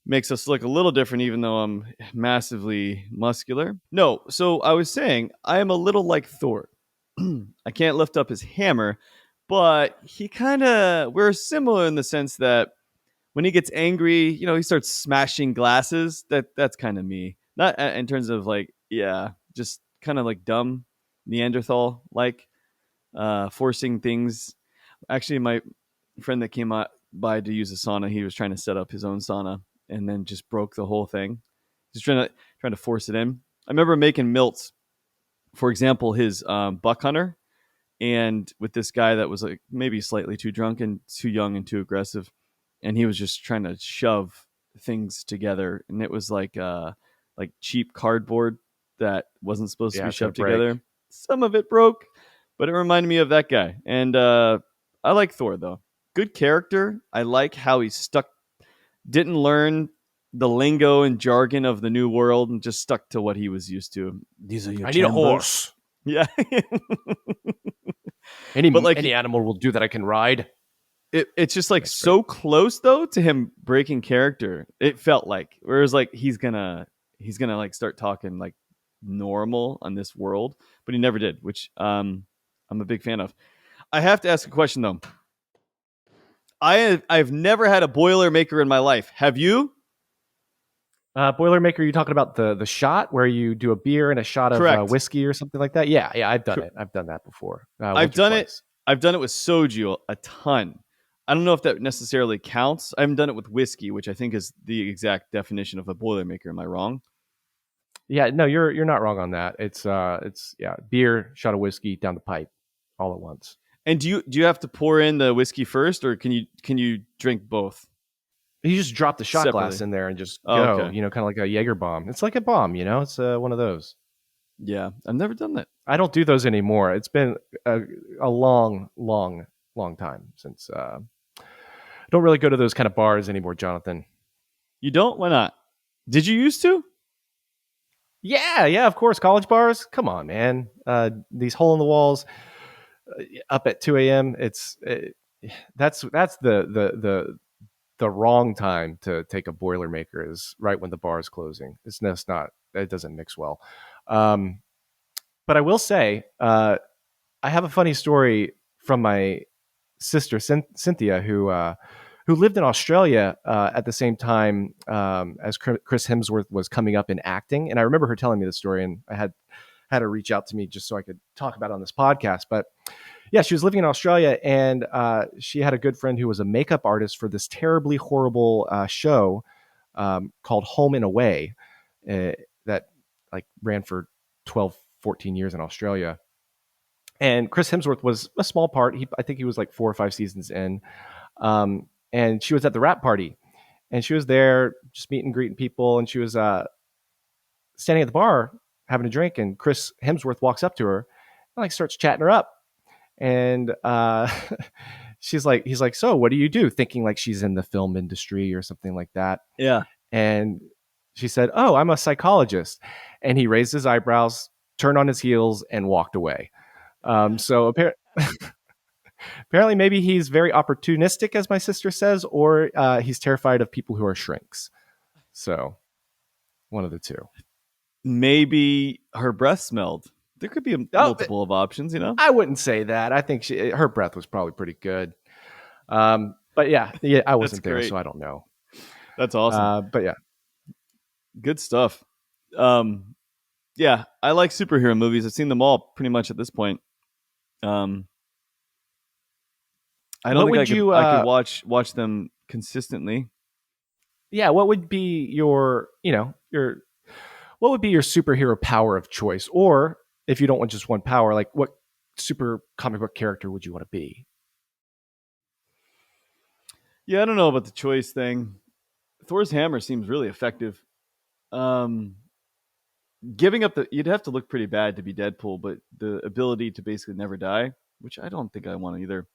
makes us look a little different, even though I'm massively muscular. No, so I was saying I am a little like Thor. I can't lift up his hammer, but we're similar in the sense that when he gets angry, he starts smashing glasses. That's kind of me. Not in terms of like, yeah, just kind of like dumb Neanderthal, like forcing things. Actually, my friend that came by to use a sauna, he was trying to set up his own sauna and then just broke the whole thing. Just trying to force it in. I remember making Milts, for example, his buck hunter, and with this guy that was like maybe slightly too drunk and too young and too aggressive, and he was just trying to shove things together, and it was like cheap cardboard that wasn't supposed to Yeah, be it's gonna shoved break. together. Some of it broke, but it reminded me of that guy. And I like Thor though. Good character. I like how he didn't learn the lingo and jargon of the new world and just stuck to what he was used to. These are your I need a chambers. horse. Yeah. Any But like any animal will do that I can ride. it's just like That's great. so close though to him breaking character. It felt like, whereas like he's gonna like start talking like normal on this world, but he never did, which I'm a big fan of. I have to ask a question though. I've never had a Boilermaker in my life. Have you? Boilermaker, you talking about the shot where you do a beer and a shot of Correct. whiskey or something like that? Yeah, yeah, I've done it. I've done that before, I've once or done it. twice. I've done it with soju a ton. I don't know if that necessarily counts. I haven't done it with whiskey, which I think is the exact definition of a Boilermaker. Am I wrong? Yeah, no, you're not wrong on that. It's yeah, beer, shot of whiskey down the pipe, all at once. And do you have to pour in the whiskey first, or can you drink both You just drop the shot glass separately? in there and just Oh, go. okay. Kind of like a Jaeger bomb. It's like a bomb. It's one of those. Yeah, I've never done that. I don't do those anymore. It's been a long, long, long time since. I don't really go to those kind of bars anymore, Jonathan. You don't? Why not? Did you used to? Yeah, of course. College bars. Come on, man. These hole in the walls up at 2 a.m. That's the wrong time to take a Boilermaker is right when the bar is closing. It's just not. It doesn't mix well. Um, but I will say, I have a funny story from my sister Cynthia, who lived in Australia at the same time as Chris Hemsworth was coming up in acting. And I remember her telling me the story, and I had her reach out to me just so I could talk about it on this podcast. But yeah, she was living in Australia, and she had a good friend who was a makeup artist for this terribly horrible show called Home and Away that like ran for 12, 14 years in Australia. And Chris Hemsworth was a small part. I think he was like 4 or 5 seasons in. And she was at the wrap party, and she was there just meeting and greeting people. And she was standing at the bar having a drink, and Chris Hemsworth walks up to her and like starts chatting her up. And he's like, so what do you do? Thinking like she's in the film industry or something like that. Yeah. And she said, oh, I'm a psychologist. And he raised his eyebrows, turned on his heels, and walked away. So apparently maybe he's very opportunistic, as my sister says, or he's terrified of people who are shrinks. So one of the two. Maybe her breath smelled. There could be multiple of options, you know? I wouldn't say that. I think her breath was probably pretty good. But yeah, I wasn't there, so I don't know. That's awesome. But yeah. Good stuff. Yeah, I like superhero movies. I've seen them all pretty much at this point. I don't think I could watch them consistently. Yeah, what would be your what would be your superhero power of choice? Or if you don't want just one power, like what super comic book character would you want to be? Yeah, I don't know about the choice thing. Thor's hammer seems really effective. Giving up you'd have to look pretty bad to be Deadpool, but the ability to basically never die, which I don't think I want either.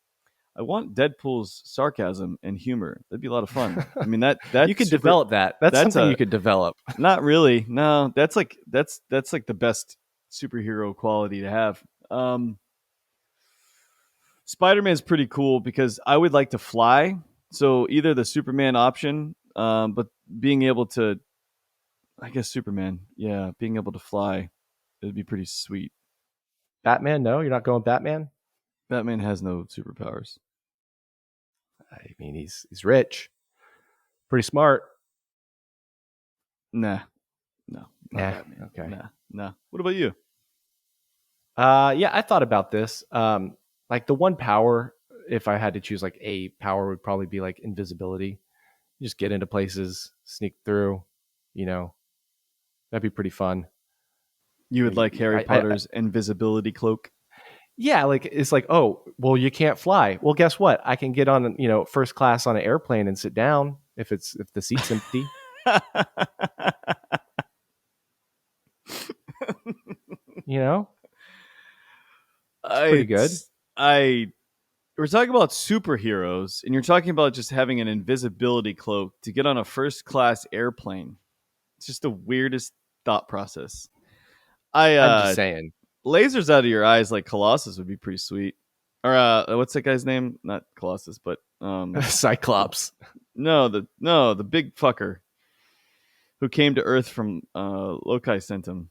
I want Deadpool's sarcasm and humor. That'd be a lot of fun. I mean that you could develop that. That's something you could develop. Not really. No, that's like the best superhero quality to have. Spider-Man's pretty cool because I would like to fly. So either the Superman option, but being able to, I guess Superman, yeah, being able to fly, it'd be pretty sweet. Batman? No, you're not going Batman. Batman has no superpowers. I mean, he's rich, pretty smart. No. Batman. Okay. Nah. What about you? Yeah, I thought about this. Like the one power, if I had to choose like a power, would probably be like invisibility. You just get into places, sneak through. That'd be pretty fun. You would like Harry Potter's invisibility cloak? Yeah, like it's like, oh, well, you can't fly. Well, guess what? I can get on, first class on an airplane and sit down if the seat's empty. Pretty good. We're talking about superheroes, and you're talking about just having an invisibility cloak to get on a first class airplane. It's just the weirdest thought process. I'm just saying. Lasers out of your eyes like Colossus would be pretty sweet. Or what's that guy's name? Not Colossus, but Cyclops. No, the big fucker who came to Earth from Loki sent him.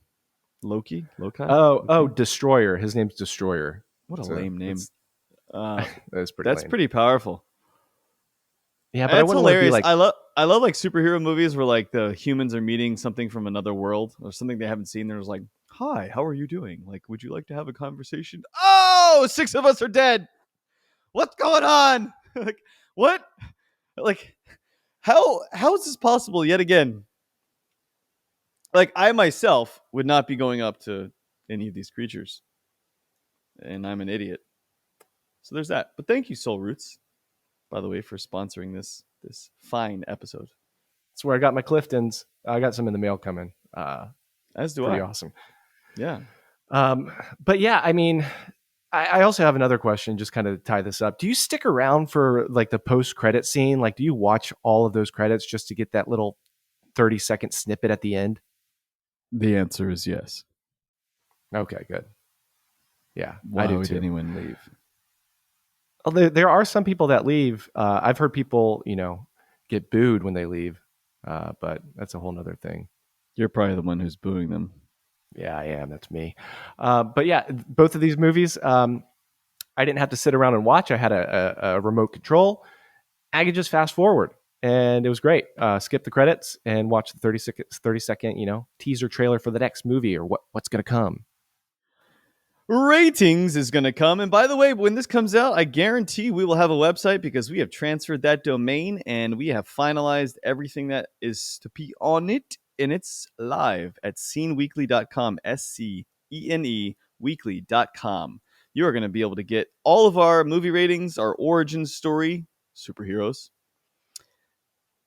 Loki? Oh, Destroyer. His name's Destroyer. What a lame name. That's pretty powerful. Yeah, but I wouldn't hilarious. Like... I love like superhero movies where like the humans are meeting something from another world or something they haven't seen. There's like, hi, how are you doing? Like, would you like to have a conversation? Oh, 6 of us are dead. What's going on? Like, what? Like, how is this possible yet again? Like, I myself would not be going up to any of these creatures. And I'm an idiot. So there's that. But thank you, Soul Roots, by the way, for sponsoring this fine episode. That's where I got my Cliftons. I got some in the mail coming. As do pretty I. Awesome. Yeah. But yeah, I mean, I also have another question, just kind of tie this up. Do you stick around for like the post-credit scene? Like, do you watch all of those credits just to get that little 30-second snippet at the end? The answer is yes. Okay, good. Yeah, I Why do would too. anyone leave? There are some people that leave. I've heard people, get booed when they leave, but that's a whole nother thing. You're probably the one who's booing them. Yeah, I am. That's me. But yeah, both of these movies, I didn't have to sit around and watch. I had a remote control. I could just fast forward, and it was great. Skip the credits and watch the 30-second, teaser trailer for the next movie or what's going to come. Ratings is going to come. And by the way, when this comes out, I guarantee we will have a website because we have transferred that domain and we have finalized everything that is to be on it. And it's live at sceneweekly.com, SCENE weekly.com. You are going to be able to get all of our movie ratings, our origin story, superheroes,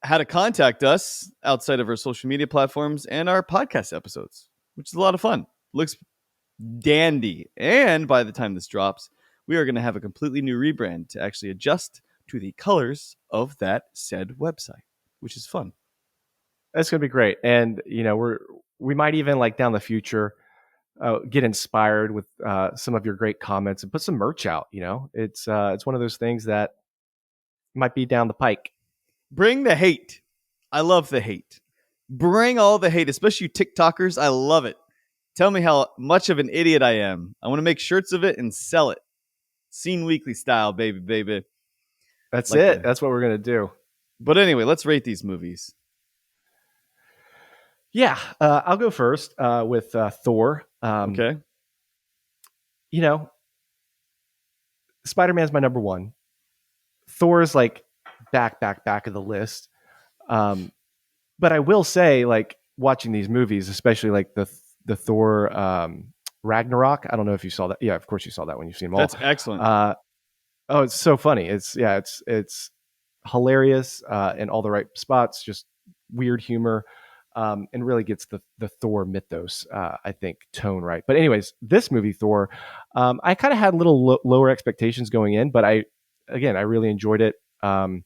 how to contact us outside of our social media platforms, and our podcast episodes, which is a lot of fun. Looks dandy. And by the time this drops, we are going to have a completely new rebrand to actually adjust to the colors of that said website, which is fun. That's going to be great. And, we might even like down the future get inspired with some of your great comments and put some merch out. It's one of those things that might be down the pike. Bring the hate. I love the hate. Bring all the hate, especially you TikTokers. I love it. Tell me how much of an idiot I am. I want to make shirts of it and sell it. Scene Weekly style, baby, baby. That's Like it. the. That's what we're going to do. But anyway, let's rate these movies. Yeah. I'll go first with Thor. Okay. Spider-Man's my number one. Thor is like back of the list. But I will say, like, watching these movies, especially like the Thor Ragnarok. I don't know if you saw that. Yeah, of course you saw that when you've seen them all. That's excellent. Oh, it's so funny. It's hilarious in all the right spots. Just weird humor, and really gets the Thor mythos, I think, tone right. But anyways, this movie Thor, I kind of had a little lower expectations going in, but I really enjoyed it. I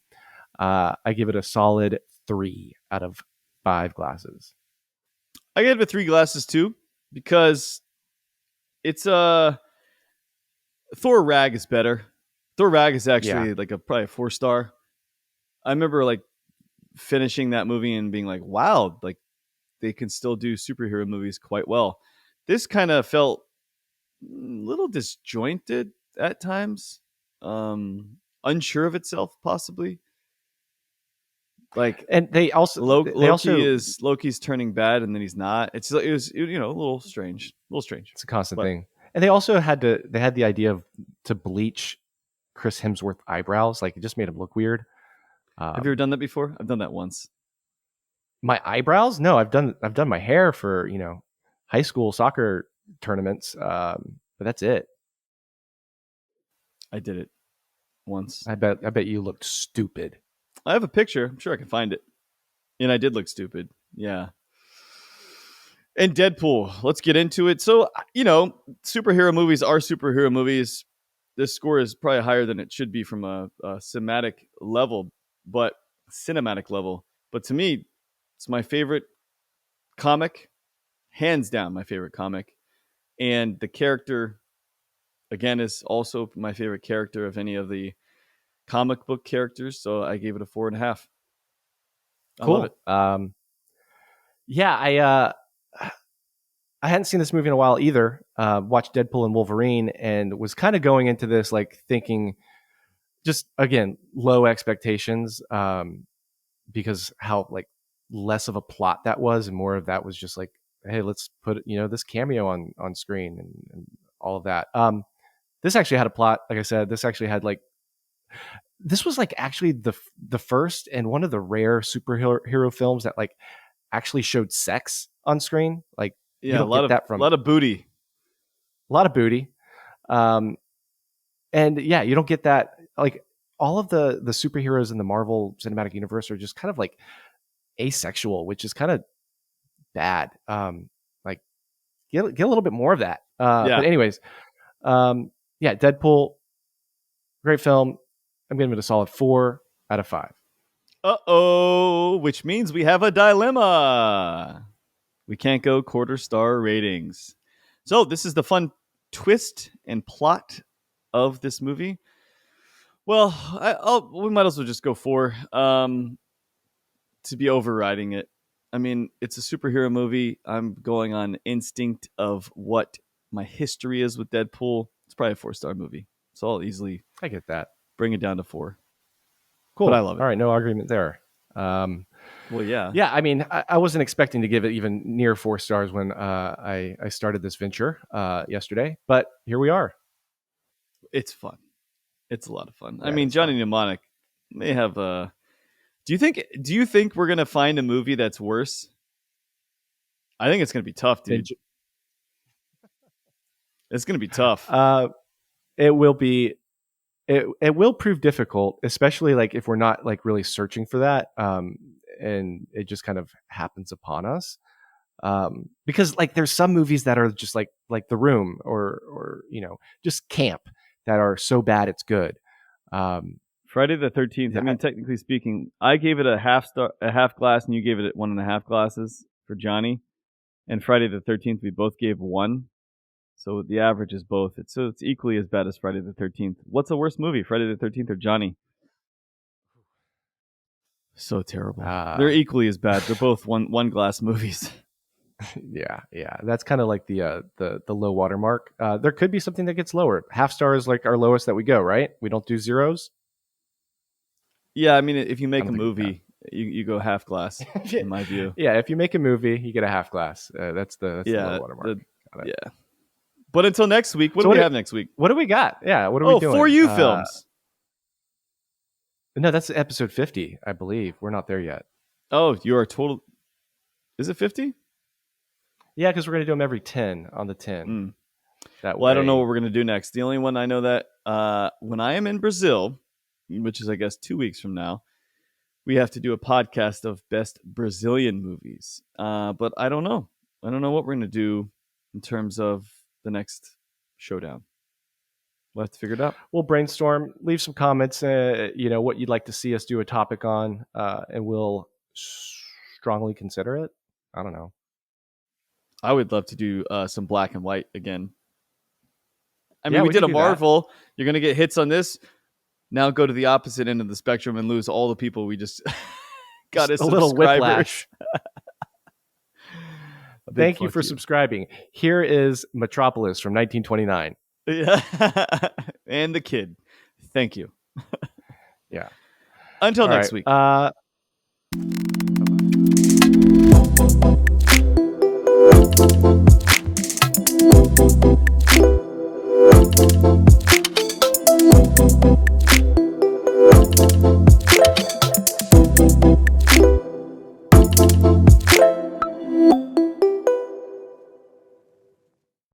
give it a solid 3 out of 5 glasses. I gave it 3 glasses too because it's Thor Rag is better. Thor Rag is actually like probably a 4-star. I remember like finishing that movie and being like, wow, like they can still do superhero movies quite well. This kind of felt a little disjointed at times, unsure of itself, possibly. Like, and Loki's turning bad and then he's not. It was a little strange, It's a constant thing. And they also had the idea of to bleach Chris Hemsworth eyebrows. Like, it just made him look weird. Have you ever done that before? I've done that once. My eyebrows? No, I've done my hair for high school soccer tournaments, but that's it. I did it once. I bet you looked stupid. I have a picture. I'm sure I can find it. And I did look stupid. Yeah. And Deadpool. Let's get into it. So, superhero movies are superhero movies. This score is probably higher than it should be from a cinematic level. But to me, it's my favorite comic, hands down my favorite comic. And the character, again, is also my favorite character of any of the comic book characters. So I gave it a 4.5. Cool. I love it. Yeah, I hadn't seen this movie in a while either. Watched Deadpool and Wolverine and was kind of going into this like thinking, just again, low expectations, because how like less of a plot that was, and more of that was just like, hey, let's put this cameo on screen and all of that. This actually had a plot. Like I said, this was like actually the first and one of the rare superhero films that like actually showed sex on screen. Like, yeah, a lot of booty. A lot of booty. And yeah, you don't get that. Like, all of the superheroes in the Marvel Cinematic Universe are just kind of like asexual, which is kind of bad. Like, get a little bit more of that. But anyways, yeah, Deadpool, great film. I'm giving it a solid 4 out of 5. Which means we have a dilemma. We can't go quarter star ratings. So this is the fun twist and plot of this movie. Well, we might as well just go 4 to be overriding it. I mean, it's a superhero movie. I'm going on instinct of what my history is with Deadpool. It's probably a 4-star movie. So I'll easily I get that. bring it down to 4. Cool. But I love it. All right, no argument there. Well, yeah. Yeah, I mean, I wasn't expecting to give it even near 4 stars when I started this venture yesterday, but here we are. It's fun. It's a lot of fun. Yeah, I mean, it's Johnny fun. Mnemonic, they have Do you think we're gonna find a movie that's worse? I think it's gonna be tough, dude. It's gonna be tough. It will be. It will prove difficult, especially like if we're not like really searching for that, and it just kind of happens upon us. Because like there's some movies that are just like The Room or just camp that are so bad it's good. Friday the 13th. I mean, technically speaking, I gave it a half glass, and you gave it 1.5 glasses for Johnny. And Friday the 13th, we both gave 1. So the average is both. It's equally as bad as Friday the 13th. What's the worst movie, Friday the 13th or Johnny? So terrible. They're equally as bad. They're both one glass movies. Yeah. That's kind of like the low water mark. There could be something that gets lower. Half star is like our lowest that we go, right? We don't do zeros. Yeah, I mean, if you make a movie, you go half glass, in my view. Yeah, if you make a movie, you get a half glass. That's the low water mark. Yeah. But until next week, what do we have next week? What do we got? Yeah, what are we doing? For You films. No, that's episode 50, I believe. We're not there yet. Oh, you are total. Is it 50? Yeah, because we're going to do them every 10 on the 10. That way. I don't know what we're going to do next. The only one I know that when I am in Brazil, which is, I guess, 2 weeks from now, we have to do a podcast of best Brazilian movies. But I don't know. I don't know what we're going to do in terms of the next Showdown. We'll have to figure it out. We'll brainstorm. Leave some comments, what you'd like to see us do a topic on, and we'll strongly consider it. I don't know. I would love to do some black and white again. I mean, we did a Marvel. That. You're going to get hits on this. Now go to the opposite end of the spectrum and lose all the people we just got as a little whiplash. Thank you for subscribing. Here is Metropolis from 1929. Yeah. And The Kid. Thank you. Yeah. Until next week.